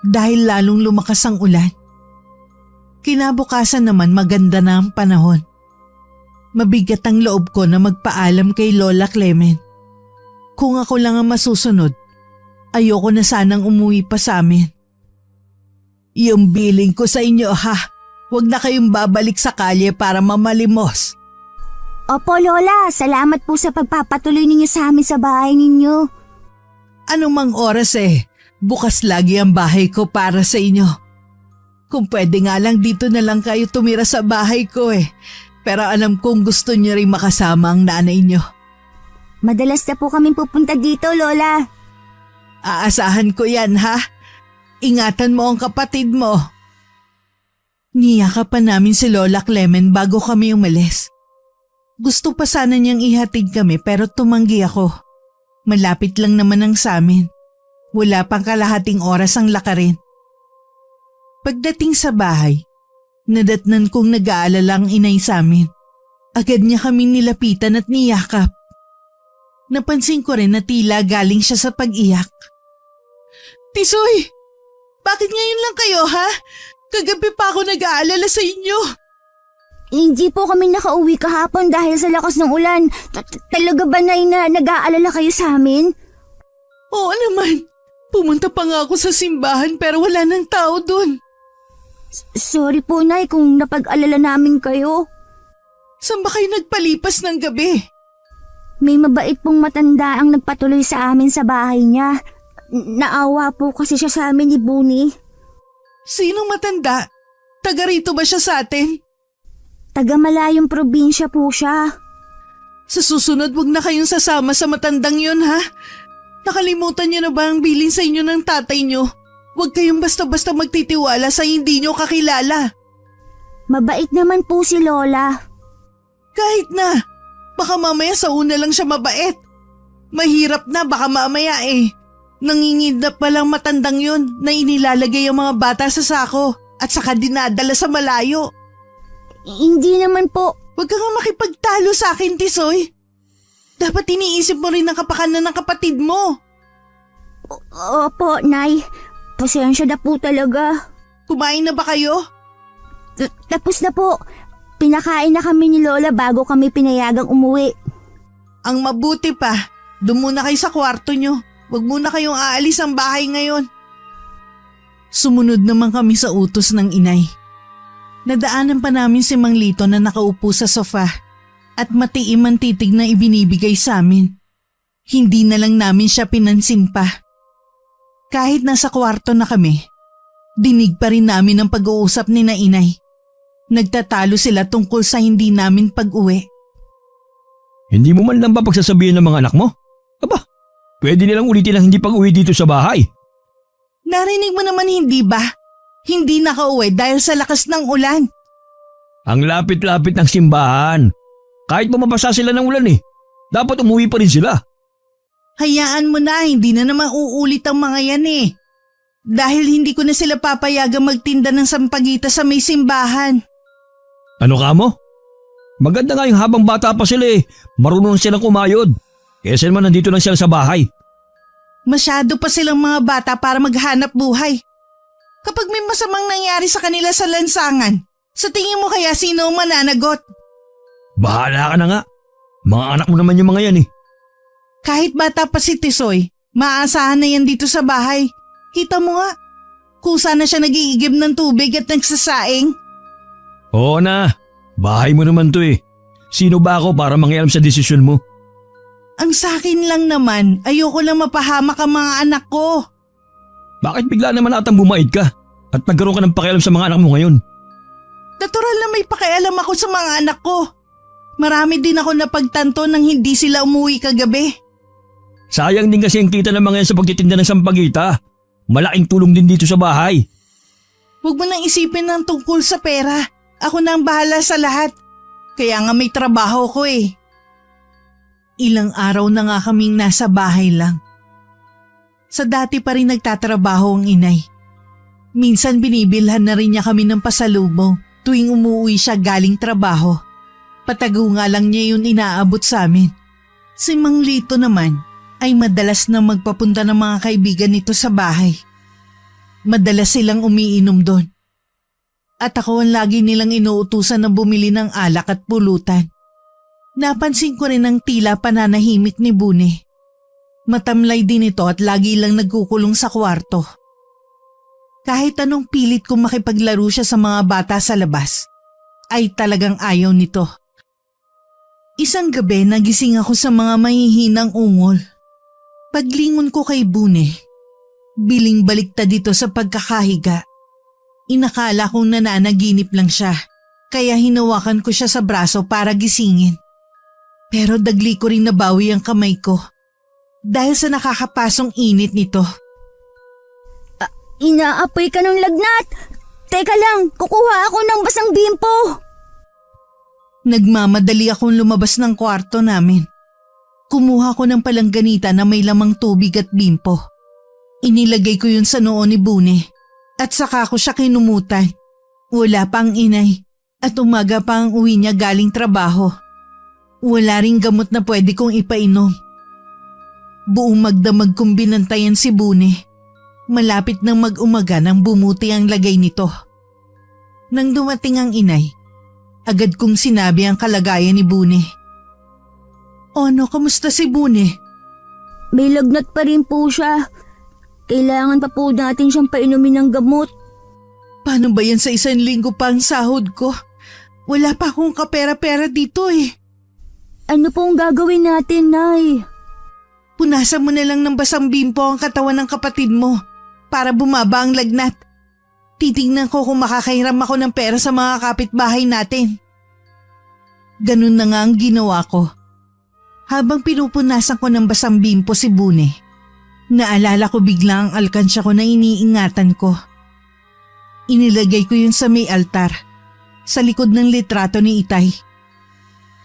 dahil lalong lumakas ang ulan. Kinabukasan naman maganda na ang panahon. Mabigat ang loob ko na magpaalam kay Lola Clemen. Kung ako lang ang masusunod, ayoko na sanang umuwi pa sa amin. Yung billing ko sa inyo ha, huwag na kayong babalik sa kalye para mamalimos. Opo, Lola. Salamat po sa pagpapatuloy ninyo sa amin sa bahay ninyo. Anumang oras bukas lagi ang bahay ko para sa inyo. Kung pwede nga lang dito na lang kayo tumira sa bahay ko Pero alam kong gusto niyo rin makasama ang nanay niyo. Madalas na po kaming pupunta dito, Lola. Aasahan ko yan ha. Ingatan mo ang kapatid mo. Niyakap pa namin si Lola Clemen bago kami umalis. Gusto pa sana niyang ihatid kami pero tumanggi ako. Malapit lang naman ang sa amin. Wala pang kalahating oras ang lakarin. Pagdating sa bahay, nadatnan kong nag-aalala ang inay sa amin. Agad niya kaming nilapitan at niyakap. Napansin ko rin na tila galing siya sa pag-iyak. Tisoy! Bakit ngayon lang kayo ha? Kagabi pa ako nag-aalala sa inyo. Hindi po kami nakauwi kahapon dahil sa lakas ng ulan. Talaga ba, Nay, na nag-aalala kayo sa amin? Oo naman. Pumunta pa nga ako sa simbahan pero wala nang tao dun. Sorry po, Nay, kung napag-alala namin kayo. Saan ba kayo nagpalipas ng gabi? May mabait pong matanda ang nagpatuloy sa amin sa bahay niya. Naawa po kasi siya sa amin ni Buni. Sinong matanda? Taga rito ba siya sa atin? Taga malayong probinsya po siya. Sa susunod wag na kayong sasama sa matandang yun ha? Nakalimutan niyo na ba ang bilin sa inyo ng tatay niyo? Huwag kayong basta-basta magtitiwala sa hindi niyo kakilala. Mabait naman po si Lola. Kahit na, baka mamaya sa una lang siya mabait. Mahirap na baka mamaya Nangingidnap pa lang matandang yun na inilalagay ang mga bata sa sako at saka dinadala sa malayo. Hindi naman po. Huwag ka nga makipagtalo sa akin, Tisoy. Dapat iniisip mo rin ang kapakanan ng kapatid mo. Opo, Nay. Pasensya na po talaga. Kumain na ba kayo? Tapos na po. Pinakain na kami ni Lola bago kami pinayagang umuwi. Ang mabuti pa, doon muna kayo sa kwarto nyo. Huwag muna kayong aalis ang bahay ngayon. Sumunod naman kami sa utos ng inay. Nadaanan pa namin si Mang Lito na nakaupo sa sofa at matiim ang titig na ibinibigay sa amin. Hindi na lang namin siya pinansin pa. Kahit nasa kwarto na kami, dinig pa rin namin ang pag-uusap ni na inay. Nagtatalo sila tungkol sa hindi namin pag-uwi. Hindi mo man lang ba pagsasabihin ng mga anak mo? Aba, pwede nilang ulitin ang hindi pag-uwi dito sa bahay. Narinig mo naman hindi ba? Hindi nakauwi dahil sa lakas ng ulan. Ang lapit-lapit ng simbahan. Kahit mababasa sila ng ulan dapat umuwi pa rin sila. Hayaan mo na, hindi na naman uulit ang mga yan Dahil hindi ko na sila papayagang magtinda ng sampagita sa may simbahan. Ano ka mo? Maganda nga yung habang bata pa sila marunong silang kumayod. Kesa naman nandito lang sila sa bahay. Masyado pa silang mga bata para maghanap buhay. Kapag may masamang nangyari sa kanila sa lansangan, sa tingin mo kaya sino ang mananagot? Bahala ka na nga. Mga anak mo naman yung mga yan Kahit bata pa si Tisoy, maaasahan na yan dito sa bahay. Kita mo nga, kusa na siya nag-iigib ng tubig at nagsasaing. Oo na, bahay mo naman to Sino ba ako para mangialam sa desisyon mo? Ang sakin lang naman, ayoko lang mapahamak ang mga anak ko. Bakit bigla naman atang bumait ka at nagkaroon ka ng pakialam sa mga anak mo ngayon? Natural na may pakialam ako sa mga anak ko. Marami din ako napagtanto nang hindi sila umuwi kagabi. Sayang din kasi ang kita ng mga yan sa pagtitinda ng sampagita. Malaking tulong din dito sa bahay. Huwag mo nang isipin ng tungkol sa pera. Ako na ang bahala sa lahat. Kaya nga may trabaho ko Ilang araw na nga kaming nasa bahay lang. Sa dati pa rin nagtatrabaho ang inay. Minsan binibilhan na rin niya kami ng pasalubong tuwing umuwi siya galing trabaho. Patago nga lang niya yun inaabot sa amin. Si Mang Lito naman ay madalas na magpapunta ng mga kaibigan nito sa bahay. Madalas silang umiinom doon. At ako ang lagi nilang inuutusan na bumili ng alak at pulutan. Napansin ko rin ang tila pananahimik ni Bune. Matamlay din ito at lagi lang nagkukulong sa kwarto. Kahit anong pilit kong makipaglaro siya sa mga bata sa labas, ay talagang ayaw nito. Isang gabi nagising ako sa mga mahihinang ungol. Paglingon ko kay Bune, biling baliktad dito sa pagkakahiga. Inakala kong nananaginip lang siya, kaya hinawakan ko siya sa braso para gisingin. Pero dagli ko rin nabawi ang kamay ko dahil sa nakakapasong init nito. Inaapoy ka ng lagnat! Teka lang, kukuha ako ng basang bimpo! Nagmamadali akong lumabas ng kwarto namin. Kumuha ko ng palangganita na may lamang tubig at bimpo. Inilagay ko yun sa noo ni Bune at saka ko siya kinumutan. Wala pa ang inay at umaga pa ang uwi niya galing trabaho. Wala ring gamot na pwede kong ipainom. Buong magdamag kong binantayan si Bune. Malapit nang mag-umaga nang bumuti ang lagay nito. Nang dumating ang inay, agad kong sinabi ang kalagayan ni Bune. Ano, kamusta si Bune? May lagnat pa rin po siya. Kailangan pa po natin siyang painumin ng gamot. Paano ba yan sa 1 linggo pa ang sahod ko? Wala pa akong kapera-pera dito Ano pong gagawin natin, Nay? Punasan mo na lang ng basang bimpo ang katawan ng kapatid mo para bumaba ang lagnat. Titignan ko kung makakahiram ako ng pera sa mga kapitbahay natin. Ganun na nga ang ginawa ko. Habang pinupunasan ko ng basang bimpo si Bune, naalala ko bigla ang alkansya ko na iniingatan ko. Inilagay ko yun sa may altar, sa likod ng litrato ni Itay.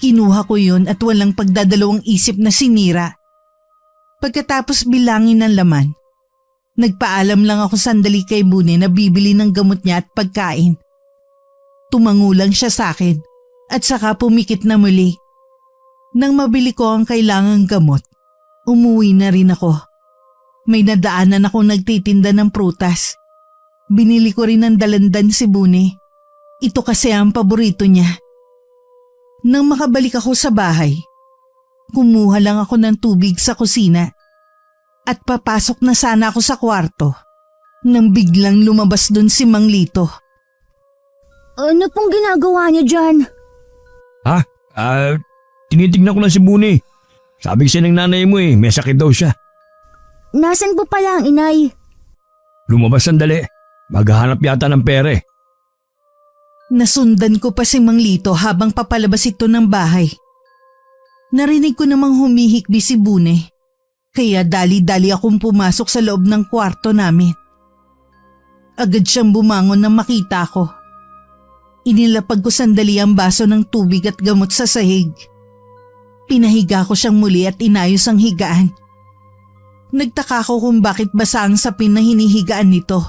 Kinuha ko yun at walang pagdadalawang isip na sinira. Pagkatapos bilangin ng laman, nagpaalam lang ako sandali kay Bune na bibili ng gamot niya at pagkain. Tumango lang siya sa akin at saka pumikit na muli. Nang mabili ko ang kailangang gamot, umuwi na rin ako. May nadaanan akong nagtitinda ng prutas. Binili ko rin ng dalandan si Bune. Ito kasi ang paborito niya. Nang makabalik ako sa bahay, kumuha lang ako ng tubig sa kusina at papasok na sana ako sa kwarto nang biglang lumabas dun si Mang Lito. Ano pong ginagawa niya dyan? Tinitignan ko lang si Bune. Sabi kasi ng nanay mo may sakit daw siya. Nasaan po pala ang inay? Lumabas sandali. Maghahanap yata ng pere. Nasundan ko pa si Mang Lito habang papalabas ito ng bahay. Narinig ko namang humihikbi si Bune, kaya dali-dali akong pumasok sa loob ng kwarto namin. Agad siyang bumangon nang makita ko. Inilapag ko sandali ang baso ng tubig at gamot sa sahig. Pinahiga ko siyang muli at inayos ang higaan. Nagtaka ko kung bakit basa ang sapin na hinihigaan nito.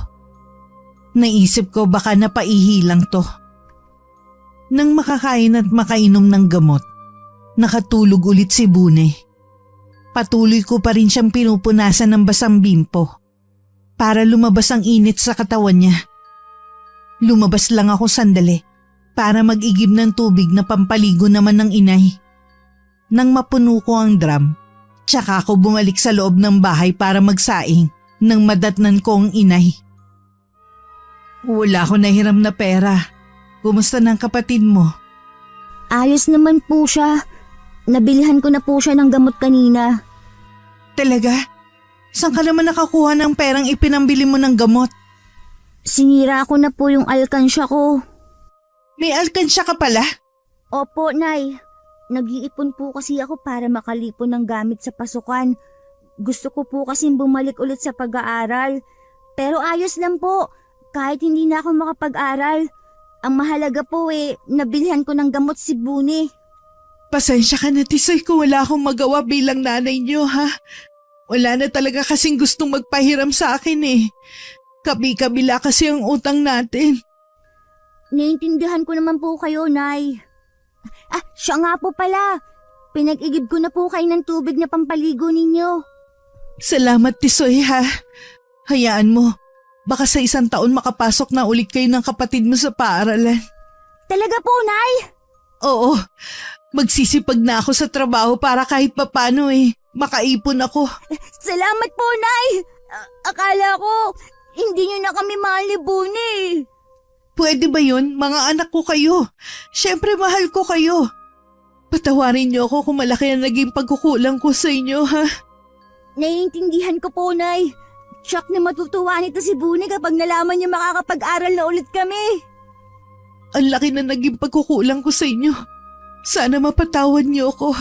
Naisip ko baka napaihi lang to. Nang makakain at makainom ng gamot, nakatulog ulit si Bune. Patuloy ko pa rin siyang pinupunasan ng basang bimpo para lumabas ang init sa katawan niya. Lumabas lang ako sandali para mag-igib ng tubig na pampaligo naman ng inay. Nang mapuno ko ang drum, tsaka ako bumalik sa loob ng bahay para magsaing nang madatnan ko ang inay. Wala ako nahiram na pera. Kumusta ng kapatid mo? Ayos naman po siya. Nabilihan ko na po siya ng gamot kanina. Talaga? Saan ka naman nakakuha ng perang ipinambili mo ng gamot? Sinira ko na po yung alkansya ko. May alkansya ka pala? Opo, Nay. Nag-iipon po kasi ako para makalipon ng gamit sa pasukan. Gusto ko po kasing bumalik ulit sa pag-aaral. Pero ayos lang po, kahit hindi na ako makapag-aral. Ang mahalaga po nabilhan ko ng gamot si Bune. Pasensya ka na, Tisoy, kung wala akong magawa bilang nanay niyo, ha? Wala na talaga kasing gustong magpahiram sa akin Kabi-kabila kasi ang utang natin. Naiintindihan ko naman po kayo, Nay. Siya nga po pala. Pinag-igib ko na po kayo ng tubig na pampaligo ninyo. Salamat, Tisoy, ha? Hayaan mo, baka sa 1 taon makapasok na ulit kayo ng kapatid mo sa paaralan. Talaga po, Nay? Oo, magsisipag na ako sa trabaho para kahit papano makaipon ako. Salamat po, Nay. Akala ko, hindi niyo na kami mahal ni Bune. Pwede ba yun? Mga anak ko kayo. Siyempre mahal ko kayo. Patawarin niyo ako kung malaki ang naging pagkukulang ko sa inyo, ha? Naiintindihan ko po, Nay. Shock na matutuwa nito si Bune kapag nalaman niya makakapag-aral na ulit kami. Ang laki na naging pagkukulang ko sa inyo. Sana mapatawad niyo ako.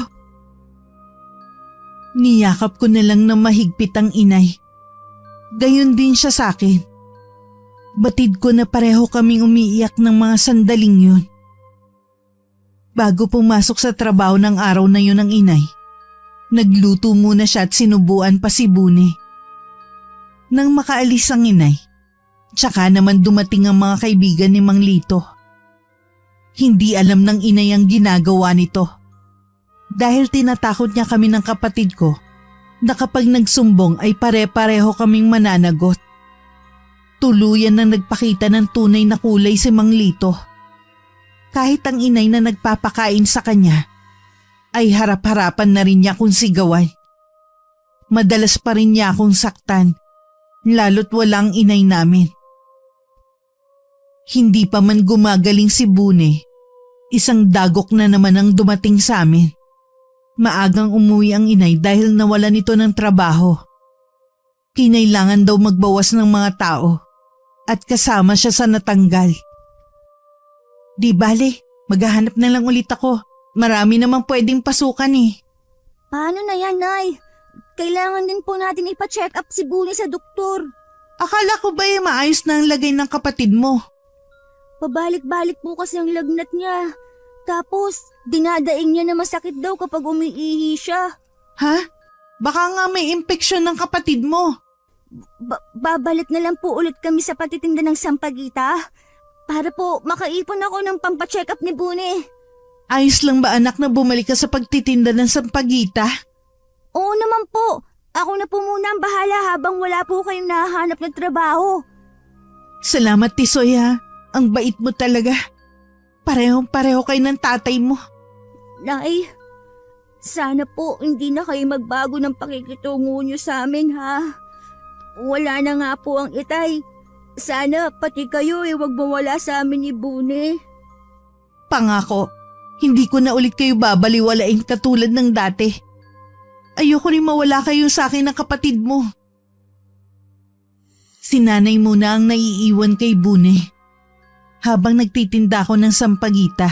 Niyakap ko na lang na mahigpit ang inay. Gayon din siya sa akin. Batid ko na pareho kaming umiiyak ng mga sandaling yun. Bago pumasok sa trabaho ng araw na yun ang inay, nagluto muna siya at sinubuan pa si Bune. Nang makaalis ang inay, tsaka naman dumating ang mga kaibigan ni Mang Lito. Hindi alam ng inay ang ginagawa nito. Dahil tinatakot niya kami ng kapatid ko na kapag nagsumbong ay pare-pareho kaming mananagot. Tuluyan na nagpakita ng tunay na kulay si Mang Lito. Kahit ang inay na nagpapakain sa kanya ay harap-harapan na rin niya kung sigawan. Madalas pa rin niya akong saktan, lalo't walang inay namin. Hindi pa man gumagaling si Bune, isang dagok na naman ang dumating sa amin. Maagang umuwi ang inay dahil nawalan nito ng trabaho. Kinailangan daw magbawas ng mga tao at kasama siya sa natanggal. Di bale, maghahanap na lang ulit ako. Marami namang pwedeng pasukan Paano na yan, Nay? Kailangan din po natin ipa-check up si Bune sa doktor. Akala ko ba maayos na ang lagay ng kapatid mo? Pabalik-balik po kasi ang lagnat niya. Tapos, dinadaing niya na masakit daw kapag umiihi siya. Ha? Baka nga may impeksyon ng kapatid mo. Babalik na lang po ulit kami sa patitinda ng sampagita para po makaipon ako ng pampacheck up ni Bune. Ayos lang ba anak na bumalik ka sa pagtitinda ng sampagita? Oo naman po. Ako na po muna ang bahala habang wala po kayong nahahanap ng trabaho. Salamat, Tisoy, ha. Ang bait mo talaga. Parehong-pareho kayo ng tatay mo. Nay, sana po hindi na kayo magbago ng pakikitungo niyo sa amin, ha? Wala na nga po ang itay. Sana pati kayo wag mawala sa amin ni Bune. Pangako, hindi ko na ulit kayo babaliwalain katulad ng dati. Ayoko rin mawala kayo sa akin ng kapatid mo. Si nanay muna ang naiiwan kay Bune. habang nagtitinda ako ng sampagita.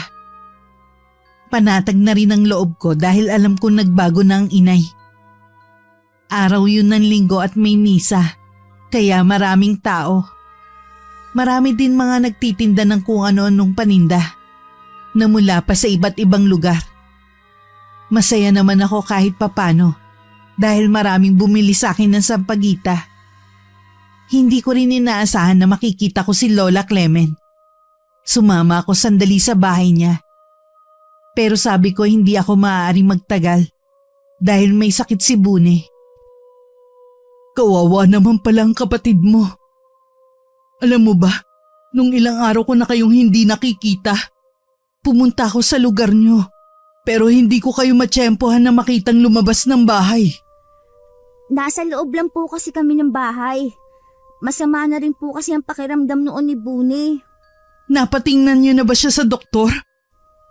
Panatag na rin ang loob ko dahil alam kong nagbago na ang inay. Araw yun ng linggo at may misa, kaya maraming tao. Marami din mga nagtitinda ng kung ano-anong paninda na mula pa sa iba't ibang lugar. Masaya naman ako kahit papano dahil maraming bumili sa akin ng sampagita. Hindi ko rin inaasahan na makikita ko si Lola Clemen. Sumama ako sandali sa bahay niya. Pero sabi ko hindi ako maaaring magtagal dahil may sakit si Bune. Kawawa naman pala ang kapatid mo. Alam mo ba, nung ilang araw ko na kayong hindi nakikita, pumunta ako sa lugar niyo. Pero hindi ko kayo matsyempohan na makitang lumabas ng bahay. Nasa loob lang po kasi kami ng bahay. Masama na rin po kasi ang pakiramdam noon ni Bune. Napatingnan niyo na ba siya sa doktor?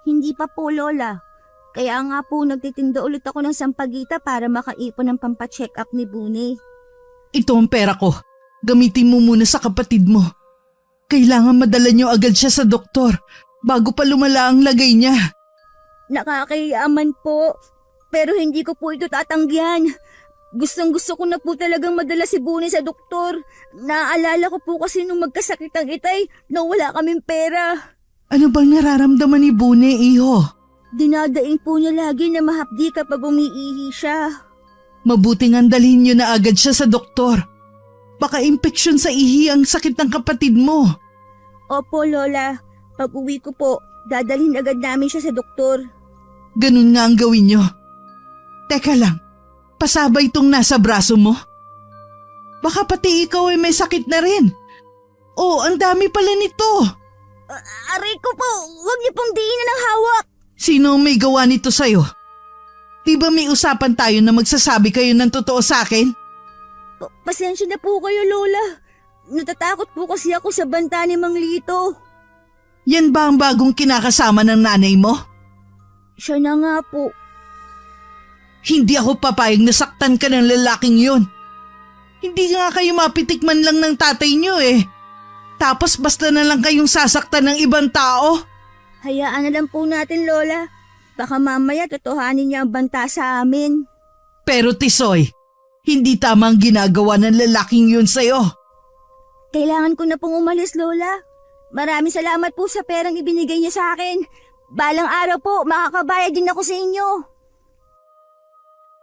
Hindi pa po, Lola. Kaya nga po nagtitinda ulit ako ng sampagita para makaipon ng pampacheck up ni Bune. Ito ang pera ko. Gamitin mo muna sa kapatid mo. Kailangan madala niyo agad siya sa doktor bago pa lumala ang lagay niya. Nakakayaman po, pero hindi ko po ito tatanggihan. Gustong-gusto ko na po talagang madala si Bune sa doktor. Naaalala ko po kasi nung magkasakit ang itay na wala kaming pera. Ano bang nararamdaman ni Bune, iho? Dinadaing po niya lagi na mahapdi kapag umiihi siya. Mabuting andalhin niyo na agad siya sa doktor. Baka impeksyon sa ihi ang sakit ng kapatid mo. Opo, Lola. Pag uwi ko po, dadalhin agad namin siya sa doktor. Ganun nga ang gawin niyo. Teka lang, pasabay itong nasa braso mo? Baka pati ikaw ay may sakit na rin. Oh, ang dami pala nito. Aray ko po, huwag niyo pong diinan ng hawak. Sino ang may gawa nito sa'yo? Di ba may usapan tayo na magsasabi kayo ng totoo sa akin? Pasensya na po kayo, Lola. Natatakot po kasi ako sa banta ni Mang Lito. Yan ba ang bagong kinakasama ng nanay mo? Siya na nga po. Hindi ako papayag na saktan ka ng lalaking yun. Hindi nga kayo mapitik man lang ng tatay niyo eh. Tapos basta na lang kayong sasaktan ng ibang tao. Hayaan na lang po natin, Lola. Baka mamaya totohanin niya ang banta sa amin. Pero Tisoy, hindi tama ang ginagawa ng lalaking yun sa'yo. Kailangan ko na pong umalis, Lola. Maraming salamat po sa perang ibinigay niya sa akin. Balang araw po, makakabayad din ako sa inyo.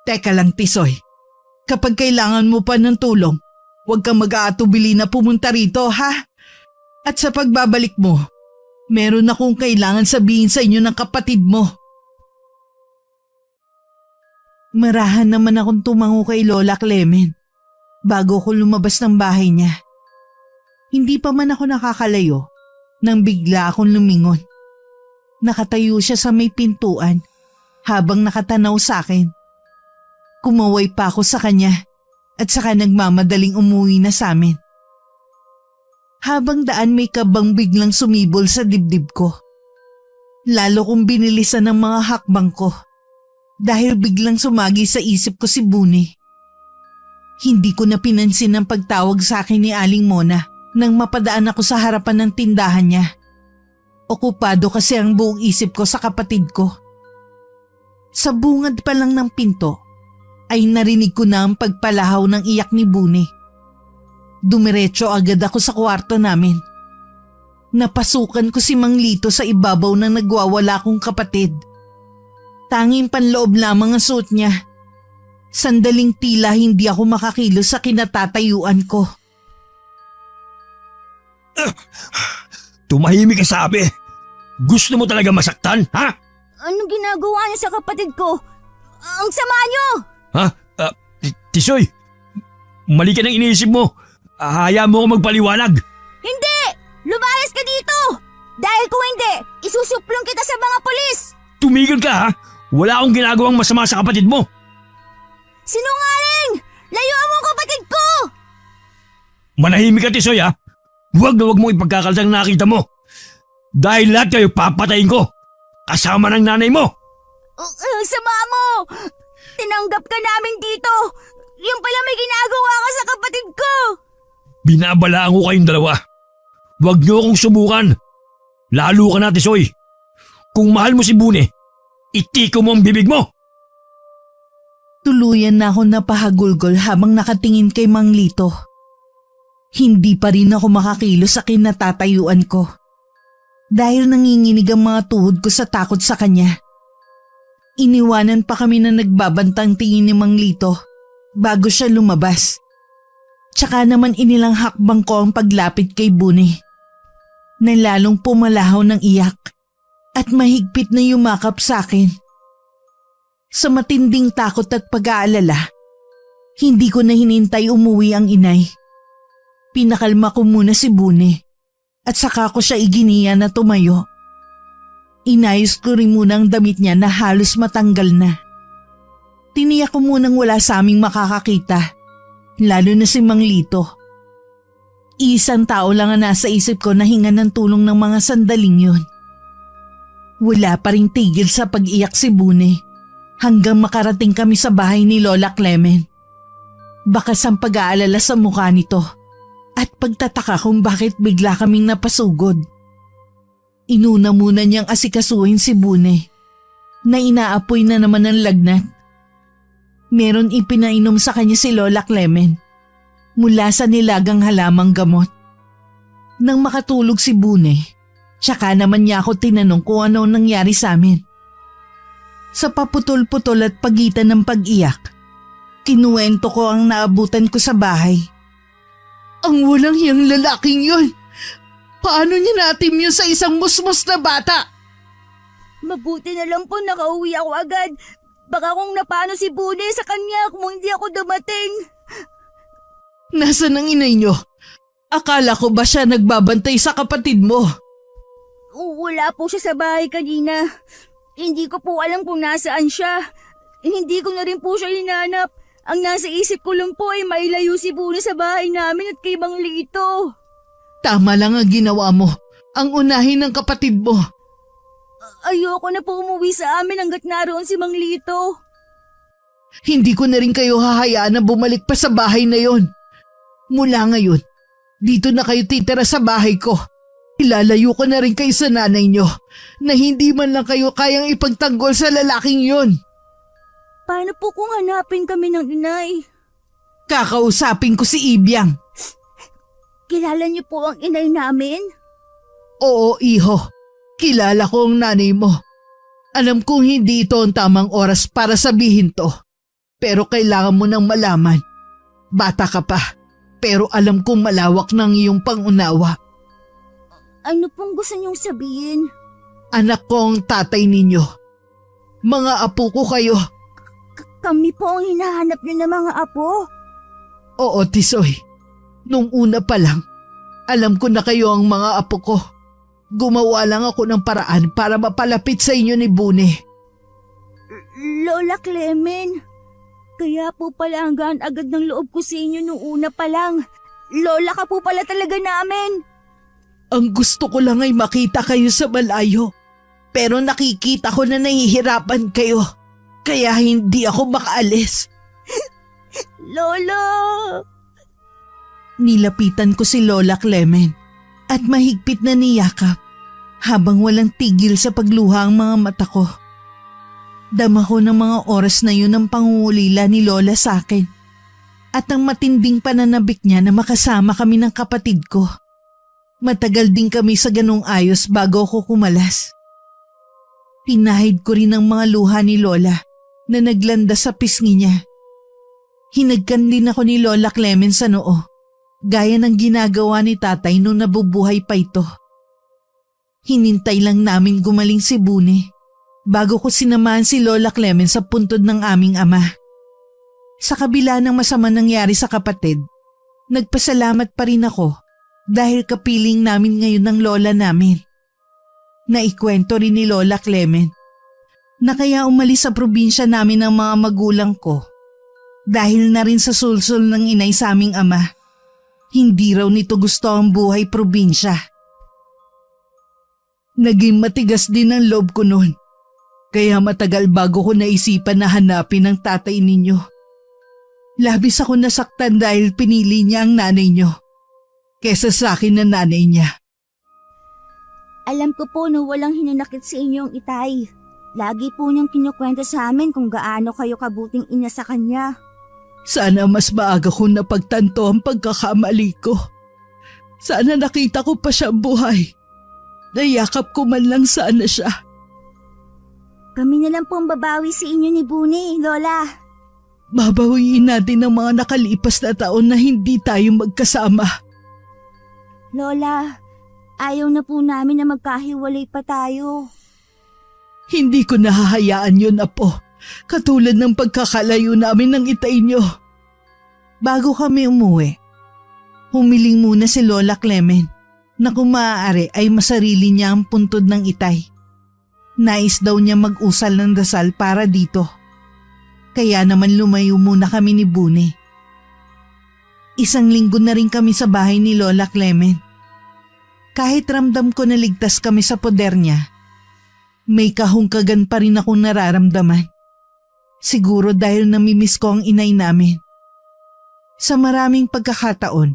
Teka lang, Tisoy. Kapag kailangan mo pa ng tulong, huwag kang mag-aatubili na pumunta rito, ha? At sa pagbabalik mo, meron akong kailangan sabihin sa inyo ng kapatid mo. Marahan naman akong tumango kay Lola Clemen bago ko lumabas ng bahay niya. Hindi pa man ako nakakalayo nang bigla akong lumingon. Nakatayo siya sa may pintuan habang nakatanaw sa akin. Kumaway pa ako sa kanya at saka nagmamadaling umuwi na sa amin. Habang daan may kabang biglang sumibol sa dibdib ko. Lalo kong binilisan ng mga hakbang ko dahil biglang sumagi sa isip ko si Bune. Hindi ko na pinansin ang pagtawag sa akin ni Aling Mona nang mapadaan ako sa harapan ng tindahan niya. Okupado kasi ang buong isip ko sa kapatid ko. Sa bungad pa lang ng pinto ay narinig ko na ang pagpalahaw ng iyak ni Bune. Dumiretso agad ako sa kwarto namin. Napasukan ko si Mang Lito sa ibabaw ng nagwawala kong kapatid. Tanging panloob lamang ang suot niya. Sandaling tila hindi ako makakilos sa kinatatayuan ko. Tumahimik ka sabi. Gusto mo talaga masaktan, ha? Anong ginagawa niya sa kapatid ko? Ang sama niyo! Ha? Tisoy, mali ka ng iniisip mo. Hayaan mo ako magpaliwanag. Hindi! Lumayas ka dito! Dahil kung hindi, isusuplong kita sa mga polis! Tumigil ka, ha? Wala akong ginagawang masama sa kapatid mo. Sinungaling! Layuan mo ang kapatid ko! Manahimik ka, Tisoy, ha? Huwag na huwag mong ipagkakalat ang nakita mo. Dahil lahat kayo papatayin ko. Kasama ng nanay mo. Sama mo! Tinanggap ka namin dito! Yung pala may ginagawa ka sa kapatid ko! Binabalaan ko kayong dalawa. Huwag niyo akong subukan. Lalo ka na, Tisoy. Kung mahal mo si Bune, itiko mo ang bibig mo. Tuluyan na ako napahagulgol habang nakatingin kay Mang Lito. Hindi pa rin ako makakilos sa kinatatayuan ko. Dahil nanginginig ang mga tuhod ko sa takot sa kanya. Iniwanan pa kami na nagbabantang tingin ni Mang Lito bago siya lumabas. Tsaka naman inilang hakbang ko ang paglapit kay Bune. Na lalong pumalahaw ng iyak at mahigpit na yumakap sa akin. Sa matinding takot at pag-aalala, hindi ko na hinintay umuwi ang inay. Pinakalma ko muna si Bune at saka ko siya iginiya na tumayo. Inayos ko rin muna ang damit niya na halos matanggal na. Tiniyak ko munang wala sa aming makakakita, lalo na si Mang Lito. Isang tao lang ang nasa isip ko na hingan ng tulong ng mga sandaling yun. Wala pa rin tigil sa pag-iyak si Bune hanggang makarating kami sa bahay ni Lola Clemen. Bakas ang pag-aalala sa mukha nito at pagtataka kung bakit bigla kaming napasugod. Inuna muna niyang asikasuhin si Bune na inaapoy na naman ng lagnat. Meron ipinainom sa kanya si Lola Clemen mula sa nilagang halamang gamot. Nang makatulog si Bune, tsaka naman niya ako tinanong kung ano nangyari sa amin. Sa paputol-putol at pagitan ng pag-iyak, kinuwento ko ang naabutan ko sa bahay. Ang walang hiyang lalaking yun! Paano niya natim yun sa isang musmos na bata? Mabuti na lang po nakauwi ako agad. Baka kung napano si Bune sa kanya kung hindi ako dumating. Nasaan ang inay niyo? Akala ko ba siya nagbabantay sa kapatid mo? Wala po siya sa bahay kanina. Hindi ko po alam kung nasaan siya. Hindi ko na rin po siya hinanap. Ang nasa isip ko lang po ay mailayo si Bune sa bahay namin at kay Mang Lito. Tama lang ang ginawa mo. Ang unahin ng kapatid mo. Ayoko na po umuwi sa amin hanggat naroon si Mang Lito. Hindi ko na rin kayo hahayaan na bumalik pa sa bahay na yon. Mula ngayon, dito na kayo titira sa bahay ko. Ilalayo ko na rin kayo sa nanay nyo na hindi man lang kayo kayang ipagtanggol sa lalaking yon. Paano po kung hanapin kami ng inay? Kakausapin ko si Ibyang. Kilala niyo po ang inay namin? Oo, iho. Kilala ko ang nanay mo. Alam kong hindi ito ang tamang oras para sabihin to. Pero kailangan mo nang malaman. Bata ka pa, pero alam kong malawak ng iyong pangunawa. Ano pong gusto niyong sabihin? Anak ko ang tatay ninyo. Mga apo ko kayo. Kami po ang hinahanap niyo ng mga apo. Oo, Tisoy. Nung una pa lang, alam ko na kayo ang mga apo ko. Gumawa lang ako ng paraan para mapalapit sa inyo ni Bune. Lola Clemen, kaya po pala hanggang agad ng loob ko sa inyo nung una pa lang. Lola ka po pala talaga namin. Ang gusto ko lang ay makita kayo sa malayo. Pero nakikita ko na nahihirapan kayo. Kaya hindi ako makaalis. Lola! Nilapitan ko si Lola Clemen at mahigpit na niyakap habang walang tigil sa pagluha ang mga mata ko. Dama ko ng mga oras na yun ang pangungulila ni Lola sa akin at ang matinding pananabik niya na makasama kami ng kapatid ko. Matagal din kami sa ganong ayos bago ako kumalas. Pinahid ko rin ang mga luha ni Lola na naglanda sa pisngi niya. Hinagkan din ako ni Lola Clemen sa noo, gaya ng ginagawa ni tatay nung nabubuhay pa ito. Hinintay lang namin gumaling si Bune bago ko sinamahan si Lola Clemen sa puntod ng aming ama. Sa kabila ng masama nangyari sa kapatid, nagpasalamat pa rin ako dahil kapiling namin ngayon ng lola namin. Naikwento rin ni Lola Clemen na kaya umalis sa probinsya namin ang mga magulang ko dahil na rin sa sulsul ng inay sa aming ama. Hindi raw nito gusto ang buhay probinsya. Naging matigas din ang loob ko noon, kaya matagal bago ko naisipan na hanapin ang tatay ninyo. Labis ako nasaktan dahil pinili niya ang nanay niyo kesa sa akin na nanay niya. Alam ko po na walang hinanakit sa inyong itay. Lagi po niyang kinukwento sa amin kung gaano kayo kabuting ina sa kanya. Sana mas maaga ko napagtanto ang pagkakamali ko. Sana nakita ko pa siya buhay. Nayakap ko man lang sana siya. Kami na lang po ang babawi sa inyo ni Bune, Lola. Babawiin natin ang mga nakalipas na taon na hindi tayo magkasama. Lola, ayaw na po namin na magkahiwalay pa tayo. Hindi ko nahahayaan yun, Apo. Katulad ng pagkakalayo namin ng itay niyo. Bago kami umuwi, humiling muna si Lola Clement na kung maaari ay masarili niya ang puntod ng itay. Nais daw niya mag-usal ng dasal para dito. Kaya naman lumayo muna kami ni Bune. 1 linggo na rin kami sa bahay ni Lola Clement. Kahit ramdam ko na ligtas kami sa poder niya, may kahungkagan pa rin akong nararamdaman. Siguro dahil namimiss ko ang inay namin. Sa maraming pagkakataon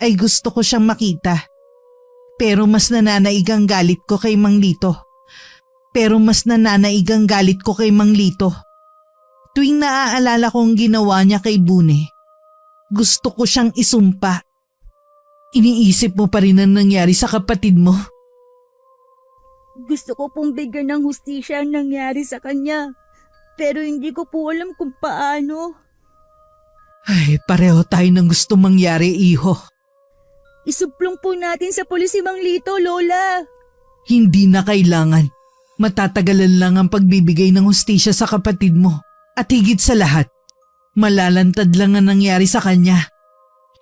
ay gusto ko siyang makita. Pero mas nananaig ang galit ko kay Mang Lito. Tuwing naaalala ko ang ginawa niya kay Bune, gusto ko siyang isumpa. Iniisip mo pa rin ang nangyari sa kapatid mo? Gusto ko pong bigyan ng hustisya ang nangyari sa kanya. Pero hindi ko po alam kung paano. Ay, pareho tayo ng gusto mangyari, iho. Isuplong po natin sa pulis si Mang Lito, Lola. Hindi na kailangan. Matatagalan lang ang pagbibigay ng hustisya sa kapatid mo. At higit sa lahat, malalantad lang ang nangyari sa kanya.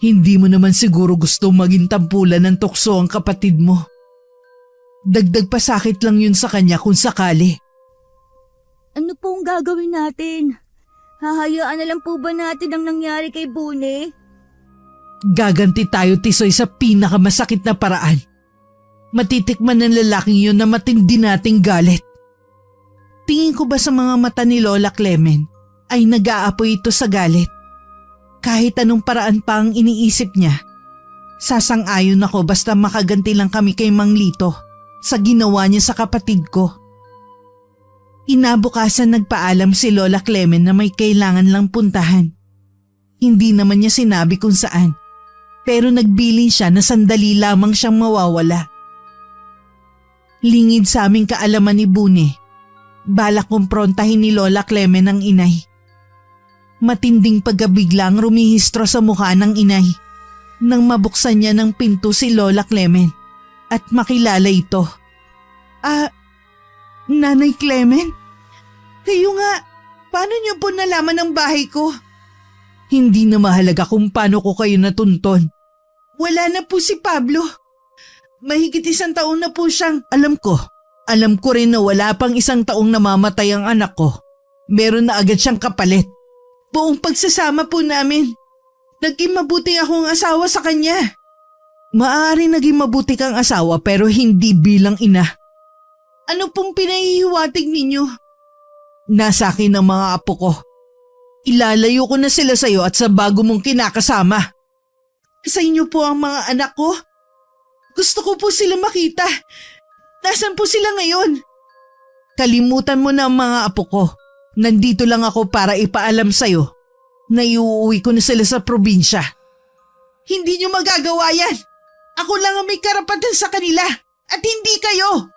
Hindi mo naman siguro gusto maging tampulan ng tukso ang kapatid mo. Dagdag pasakit lang yun sa kanya kung sakali. Ano pong gagawin natin? Hahayaan na lang po ba natin ang nangyari kay Bune? Gaganti tayo, Tisoy, sa pinakamasakit na paraan. Matitikman ng lalaking yun na matindi nating galit. Tingin ko ba sa mga mata ni Lola Clement ay nag-aapoy ito sa galit? Kahit anong paraan pa ang iniisip niya, sasang-ayon ako basta makaganti lang kami kay Mang Lito sa ginawa niya sa kapatid ko. Inabukasan nagpaalam si Lola Clement na may kailangan lang puntahan. Hindi naman niya sinabi kung saan, pero nagbilin siya na sandali lamang siyang mawawala. Lingid sa aming kaalaman ni Bune, balak kumprontahin ni Lola Clement ang inay. Matinding pagkabiglang rumihistro sa mukha ng inay nang mabuksan niya ng pinto si Lola Clement at makilala ito. Nanay Clement? Kayo nga, paano niyo po nalaman ang bahay ko? Hindi na mahalaga kung paano ko kayo natunton. Wala na po si Pablo. Mahigit 1 taon na po siyang, alam ko rin na wala pang 1 taong namamatay ang anak ko. Meron na agad siyang kapalit. Buong pagsasama po namin, naging mabuting akong asawa sa kanya. Maaari naging mabuti kang asawa pero hindi bilang ina. Ano pong pinahihiwatig ninyo? Nasa akin ang mga apo ko. Ilalayo ko na sila sa'yo at sa bago mong kinakasama. Sa inyo po ang mga anak ko. Gusto ko po sila makita. Nasaan po sila ngayon? Kalimutan mo na ang mga apo ko. Nandito lang ako para ipaalam sa'yo na iuuwi ko na sila sa probinsya. Hindi niyo magagawa yan. Ako lang ang may karapatan sa kanila at hindi kayo.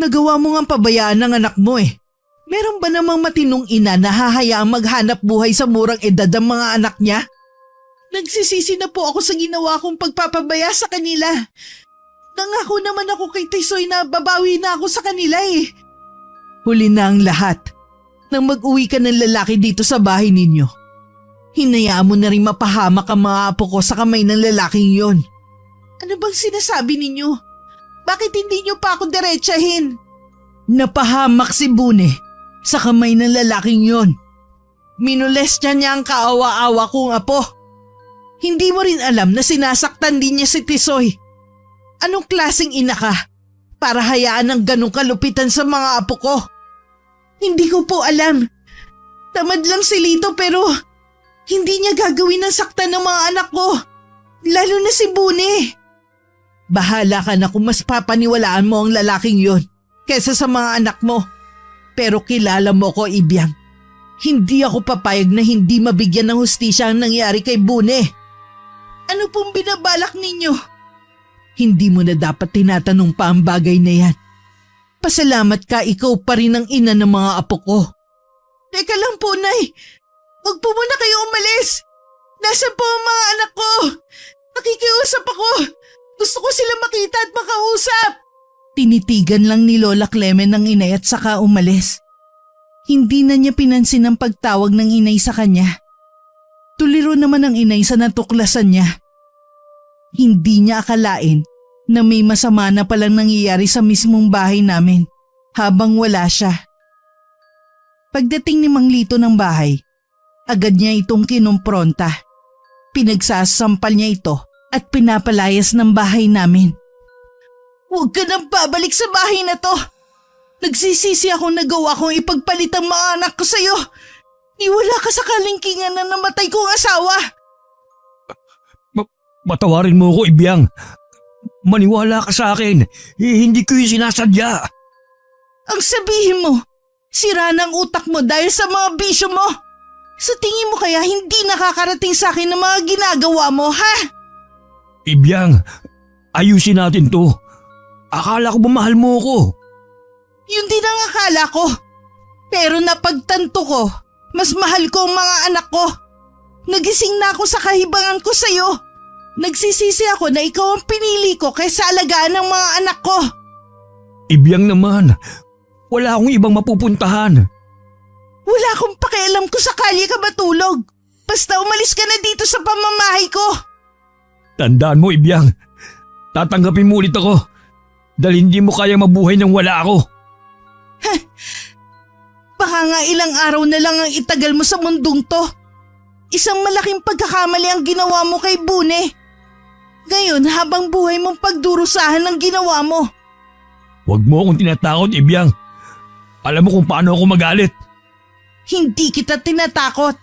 Nagawa mo ngang pabayaan ng anak mo eh. Meron ba namang matinong ina na hahayaang maghanap buhay sa murang edad ang mga anak niya? Nagsisisi na po ako sa ginawa kong pagpapabaya sa kanila. Nangako naman ako kay Tisoy na babawi na ako sa kanila eh. Huli na ang lahat. Nang mag-uwi ka ng lalaki dito sa bahay ninyo, hinayaan mo na rin mapahamak ang mga apo ko sa kamay ng lalaking yon. Ano bang sinasabi ninyo? Bakit hindi nyo pa ako diretsahin? Napahamak si Bune sa kamay ng lalaking yon. Minolestya niya ang kaawa-awa kong apo. Hindi mo rin alam na sinasaktan din niya si Tisoy. Anong klaseng ina ka para hayaan ng ganong kalupitan sa mga apo ko? Hindi ko po alam. Tamad lang si Lito pero hindi niya gagawin ang saktan ng mga anak ko. Lalo na si Bune. Bahala ka na kung mas papaniwalaan mo ang lalaking yon kesa sa mga anak mo. Pero kilala mo ko, Ibiang. Hindi ako papayag na hindi mabigyan ng hustisya ang nangyari kay Bune. Ano pong binabalak ninyo? Hindi mo na dapat tinatanong pa ang bagay na yan. Pasalamat ka, ikaw pa rin ang ina ng mga apo ko. Teka lang po, Nay. Huwag po muna kayo umalis. Nasaan po ang mga anak ko? Nakikiusap ako. Gusto ko sila makita at makausap. Tinitigan lang ni Lola Clemen ang inay at saka umalis. Hindi na niya pinansin ang pagtawag ng inay sa kanya. Tuliro naman ang inay sa natuklasan niya. Hindi niya akalain na may masama na palang nangyayari sa mismong bahay namin habang wala siya. Pagdating ni Mang Lito ng bahay, agad niya itong kinumpronta. Pinagsasampal niya ito at pinapalayas ng bahay namin. Huwag ka nang babalik sa bahay na to. Nagsisisi ako nagawa kong ipagpalit ang mga anak ko sa'yo. Iwala ka sa kalingkingan na namatay kong asawa. Patawarin mo ako, Ibiang. Maniwala ka sa akin. Hindi ko yung sinasadya. Ang sabihin mo, sira ng utak mo dahil sa mga bisyo mo. Sa tingin mo kaya hindi nakakarating sa akin ang mga ginagawa mo, ha? Ibiang, ayusin natin to. Akala ko ba mahal mo ko? Yun din ang akala ko. Pero napagtanto ko, mas mahal ko ang mga anak ko. Nagising na ako sa kahibangan ko sa'yo. Nagsisisi ako na ikaw ang pinili ko kaysa alagaan ng mga anak ko. Ibiang naman, wala akong ibang mapupuntahan. Wala akong pakialam kung sakali ka matulog. Basta umalis ka na dito sa pamamahay ko. Tandaan mo, Ibiang. Tatanggapin mo ulit ako. Dahil hindi mo kayang mabuhay nang wala ako. Baka nga ilang araw na lang ang itagal mo sa mundong to. Isang malaking pagkakamali ang ginawa mo kay Bune. Ngayon, habang buhay mong pagdurusahan ang ginawa mo. Huwag mo akong tinatakot, Ibiang. Alam mo kung paano ako magalit. Hindi kita tinatakot.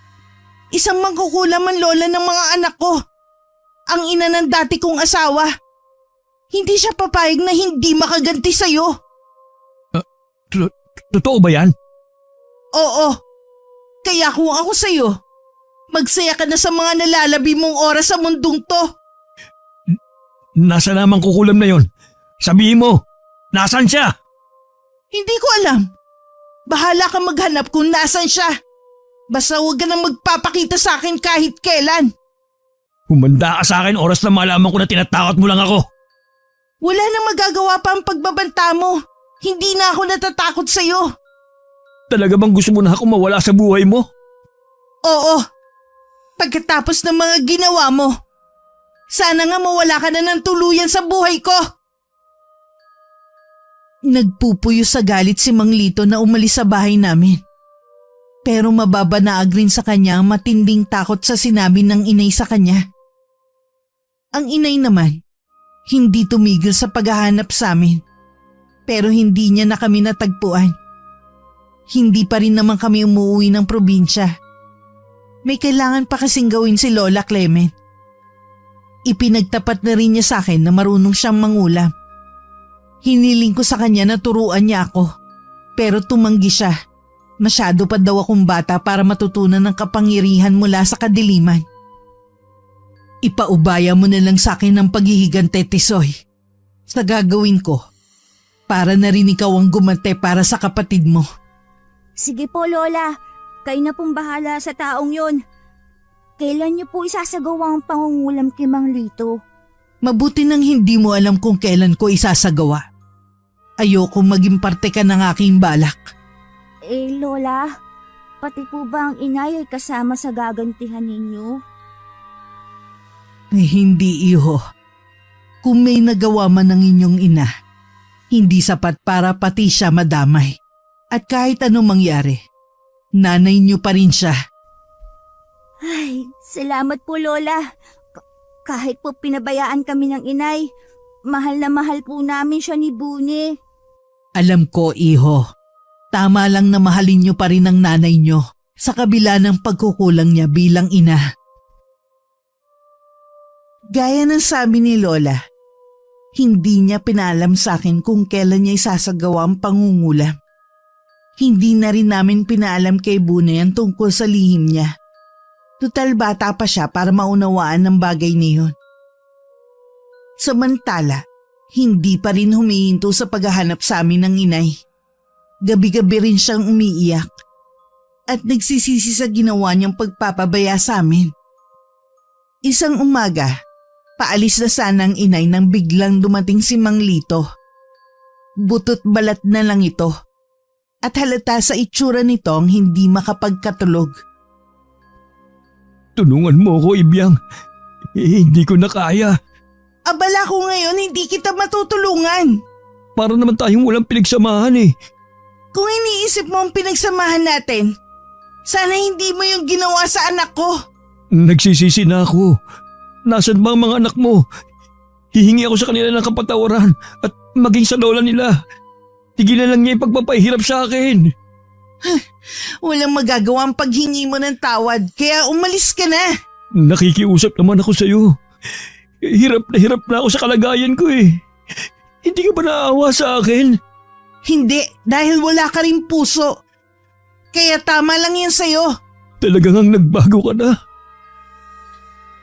Isang mangkukulam ang lola ng mga anak ko. Ang ina ng dati kong asawa. Hindi siya papayag na hindi makaganti sa'yo. Totoo ba yan? Oo. Kaya kung ako sa'yo, magsaya ka na sa mga nalalabi mong oras sa mundong to. Nasa namang kukulam na yon? Sabihin mo, nasan siya? Hindi ko alam. Bahala ka maghanap kung nasan siya. Basta huwag ka nang magpapakita sa akin kahit kailan. Humanda ka sa akin oras na malaman ko na tinatakot mo lang ako. Wala nang magagawa pa ang pagbabanta mo. Hindi na ako natatakot sa'yo. Talaga bang gusto mo na ako mawala sa buhay mo? Oo. Pagkatapos ng mga ginawa mo, sana nga mawala ka na ng tuluyan sa buhay ko. Nagpupuyo sa galit si Mang Lito na umalis sa bahay namin. Pero mababanaag rin sa kanya ang matinding takot sa sinabi ng inay sa kanya. Ang inay naman, hindi tumigil sa paghahanap sa amin. Pero hindi niya na kami natagpuan. Hindi pa rin naman kami umuwi ng probinsya. May kailangan pa kasing gawin si Lola Clemen. Ipinagtapat na rin niya sa akin na marunong siyang mangulam. Hiniling ko sa kanya na turuan niya ako. Pero tumanggi siya. Masyado pa daw akong bata para matutunan ng kapangyarihan mula sa kadiliman. Ipaubaya mo na lang sa akin ang paghihigante, Tisoy. Sa gagawin ko, para na rin ikaw ang gumante para sa kapatid mo. Sige po, Lola. Kayo na pong bahala sa taong yon. Kailan niyo po isasagawa ang pangungulam kay Mang Lito? Mabuti nang hindi mo alam kung kailan ko isasagawa. Ayoko maging parte ka ng aking balak. Lola, pati po ba ang inay ay kasama sa gagantihan ninyo? Ay, hindi, iho. Kung may nagawa man ng inyong ina, hindi sapat para pati siya madamay. At kahit anong mangyari, nanay niyo pa rin siya. Ay, salamat po, Lola. Kahit po pinabayaan kami ng inay, mahal na mahal po namin siya ni Bune. Alam ko, iho. Tama lang na mahalin niyo pa rin ang nanay niyo sa kabila ng pagkukulang niya bilang ina. Gaya ng sabi ni Lola, Hindi niya pinalam sa akin kung kailan niya isasagawa ang pangungulam. Hindi na rin namin pinaalam kay Bune ang tungkol sa lihim niya. Tutal bata pa siya para maunawaan ng bagay na yun. Samantala, hindi pa rin humihinto sa paghahanap sa amin ng inay. Gabi-gabi rin siyang umiiyak at nagsisisi sa ginawa niyang pagpapabaya sa amin. Isang umaga, paalis na sana ang inay nang biglang dumating si Mang Lito. Butot balat na lang ito at halata sa itsura nitong hindi makapagkatulog. Tulungan mo ako, Ibyang. Hindi ko na kaya. Abala ko ngayon, hindi kita matutulungan. Para naman tayong walang pinagsamahan eh. Kung iniisip mo ang pinagsamahan natin, sana hindi mo yung ginawa sa anak ko. Nagsisisi na ako. Nasaan ba ang mga anak mo? Hihingi ako sa kanila ng kapatawaran at maging sa lola nila. Tigilan lang niya yung pagpapahirap sa akin. Walang magagawa ang paghingi mo ng tawad, kaya umalis ka na. Nakikiusap naman ako sa'yo. Hirap na ako sa kalagayan ko eh. Hindi ka ba naawa sa akin? Hindi, dahil wala ka rin puso. Kaya tama lang yan sa'yo. Talagang ang nagbago ka na.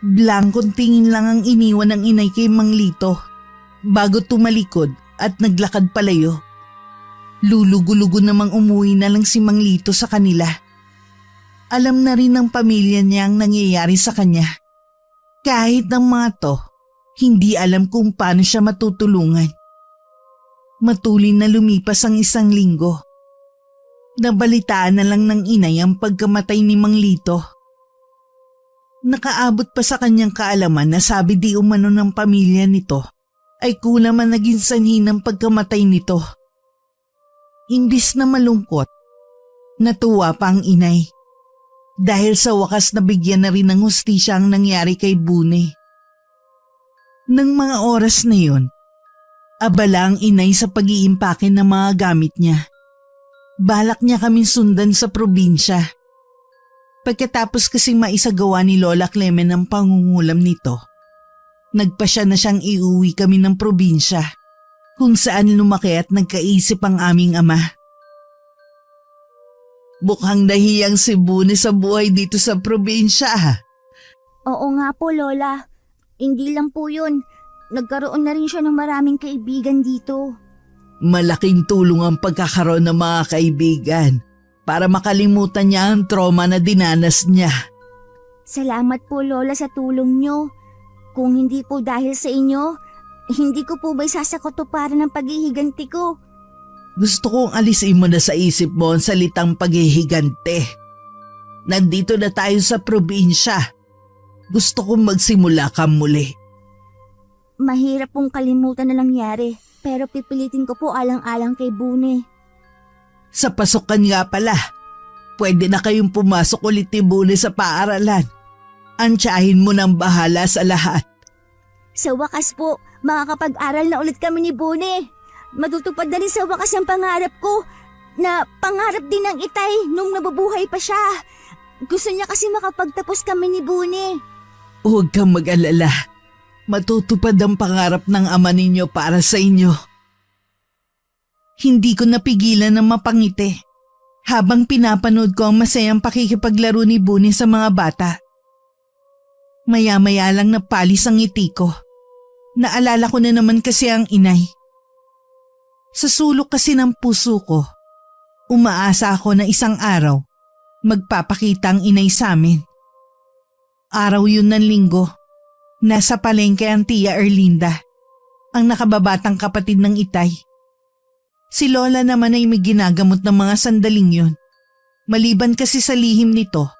Blankong tingin lang ang iniwan ng inay kay Mang Lito bago tumalikod at naglakad palayo. Lulugo-lugo namang umuwi na lang si Mang Lito sa kanila. Alam na rin ng pamilya niya ang nangyayari sa kanya. Kahit ng mga to, hindi alam kung paano siya matutulungan. Matulin na lumipas ang 1 linggo. Nabalitaan na lang ng inay ang pagkamatay ni Mang Lito. Nakaabot pa sa kanyang kaalaman na sabi di umano ng pamilya nito ay kulang man naging sanhi ng pagkamatay nito. Imbis na malungkot, natuwa pa ang inay. Dahil sa wakas nabigyan na rin ng hustisya ang nangyari kay Bune. Nang mga oras na yun, abala ang inay sa pag-iimpake ng mga gamit niya. Balak niya kaming sundan sa probinsya. Pagkatapos kasing maisagawa ni Lola Clemen ang pangungulam nito, nagpasya na siyang iuwi kami ng probinsya kung saan lumaki at nagkaisip ang aming ama. Mukhang nahiyang si Bune sa buhay dito sa probinsya. Oo nga po, Lola. Hindi lang po yun. Nagkaroon na rin siya ng maraming kaibigan dito. Malaking tulong ang pagkakaroon ng mga kaibigan para makalimutan niya ang trauma na dinanas niya. Salamat po, Lola, sa tulong nyo. Kung hindi po dahil sa inyo, hindi ko po ba isasakotuparan ng paghihiganti ko? Gusto kong alisin mo na sa isip mo ang salitang paghihigante. Nandito na tayo sa probinsya. Gusto kong magsimula ka muli. Mahirap pong kalimutan na nangyari, pero pipilitin ko po alang-alang kay Bune. Sa pasukan nga pala, pwede na kayong pumasok ulit ni Bune sa paaralan. Antsahin mo ng bahala sa lahat. Sa wakas po, makakapag-aral na ulit kami ni Bune. Matutupad na rin sa wakas ang pangarap ko na pangarap din ng itay nung nabubuhay pa siya. Gusto niya kasi makapagtapos kami ni Bune. Huwag kang mag-alala. Matutupad ang pangarap ng ama ninyo para sa inyo. Hindi ko napigilan na mapangiti habang pinapanood ko ang masayang pakikipaglaro ni Bune sa mga bata. Maya-maya lang napalis ang ngiti ko. Naalala ko na naman kasi ang inay. Sa sulok kasi ng puso ko, umaasa ako na isang araw magpapakita ang inay sa amin. Araw yun ng linggo, nasa palengke ang Tia Erlinda, ang nakababatang kapatid ng itay. Si Lola naman ay may ginagamot ng mga sandaling yun. Maliban kasi sa lihim nito,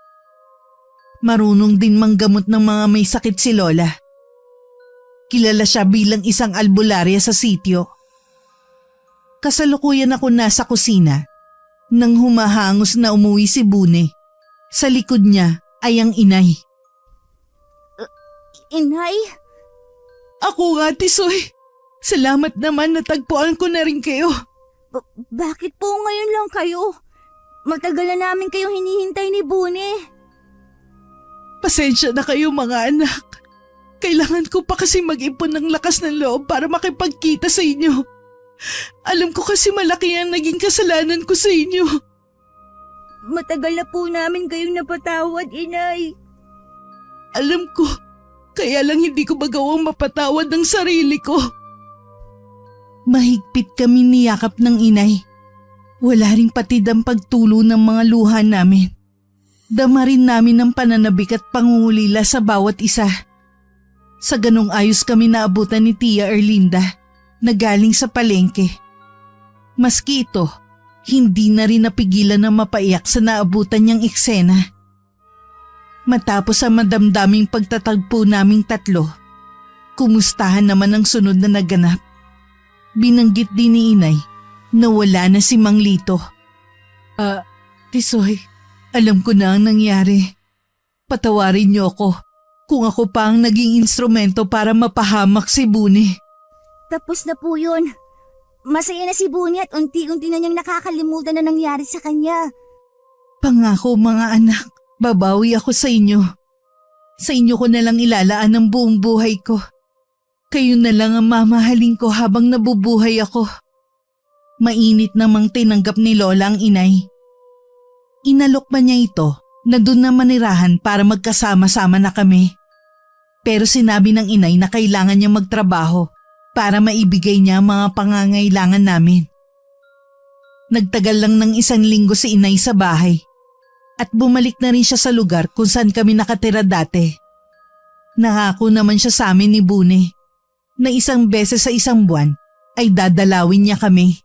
marunong din manggamot ng mga may sakit si Lola. Kilala siya bilang isang albularya sa sitio. Kasalukuyan ako nasa kusina nang humahangos na umuwi si Bune. Sa likod niya ay ang inay. Inay? Ako nga, Tisoy. Salamat naman natagpuan ko na rin kayo. Bakit po ngayon lang kayo? Matagal na namin kayong hinihintay ni Bune. Pasensya na kayo mga anak. Kailangan ko pa kasi mag-ipon ng lakas ng loob para makipagkita sa inyo. Alam ko kasi malaki ang naging kasalanan ko sa inyo. Matagal na po namin kayong napatawad, Inay. Alam ko, kaya lang hindi ko magawang mapatawad ng sarili ko. Mahigpit kami niyakap ng inay. Wala ring patid ang pagtulo ng mga luha namin. Dama rin namin ang pananabik at pangungulila sa bawat isa. Sa ganong ayos kami naabutan ni Tia Erlinda na galing sa palengke. Maski ito, hindi na rin napigilan na mapaiyak sa naabutan niyang eksena. Matapos ang madamdaming pagtatagpo naming tatlo, kumustahan naman ang sunod na naganap. Binanggit din ni Inay na wala na si Mang Lito. Tisoy, alam ko na ang nangyari. Patawarin niyo ako kung ako pa ang naging instrumento para mapahamak si Buni. Tapos na po yun. Masaya na si Buni at unti-unti na niyang nakakalimutan na nangyari sa kanya. Pangako mga anak, babawi ako sa inyo. Sa inyo ko na lang ilalaan ang buong buhay ko. Kayo na lang ang mamahalin ko habang nabubuhay ako. Mainit namang tinanggap ni Lola ang inay. Inalok pa niya ito na doon na manirahan para magkasama-sama na kami. Pero sinabi ng inay na kailangan niya magtrabaho para maibigay niya ang mga pangangailangan namin. Nagtagal lang ng 1 linggo si inay sa bahay at bumalik na rin siya sa lugar kung saan kami nakatira dati. Nangako naman siya sa amin ni Bune na 1 beses sa 1 buwan ay dadalawin niya kami.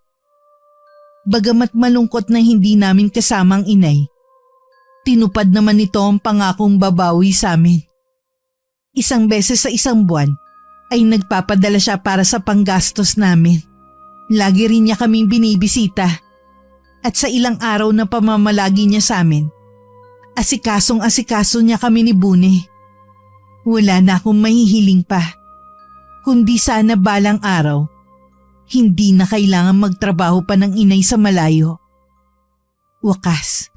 Bagamat malungkot na hindi namin kasama ang inay, tinupad naman nito ang pangakong babawi sa amin. 1 beses sa 1 buwan ay nagpapadala siya para sa panggastos namin. Lagi rin niya kaming binibisita at sa ilang araw na pamamalagi niya sa amin, asikasong-asikaso niya kami ni Bune. Wala na akong mahihiling pa, kundi sana balang araw, hindi na kailangan magtrabaho pa ng inay sa malayo. Wakas,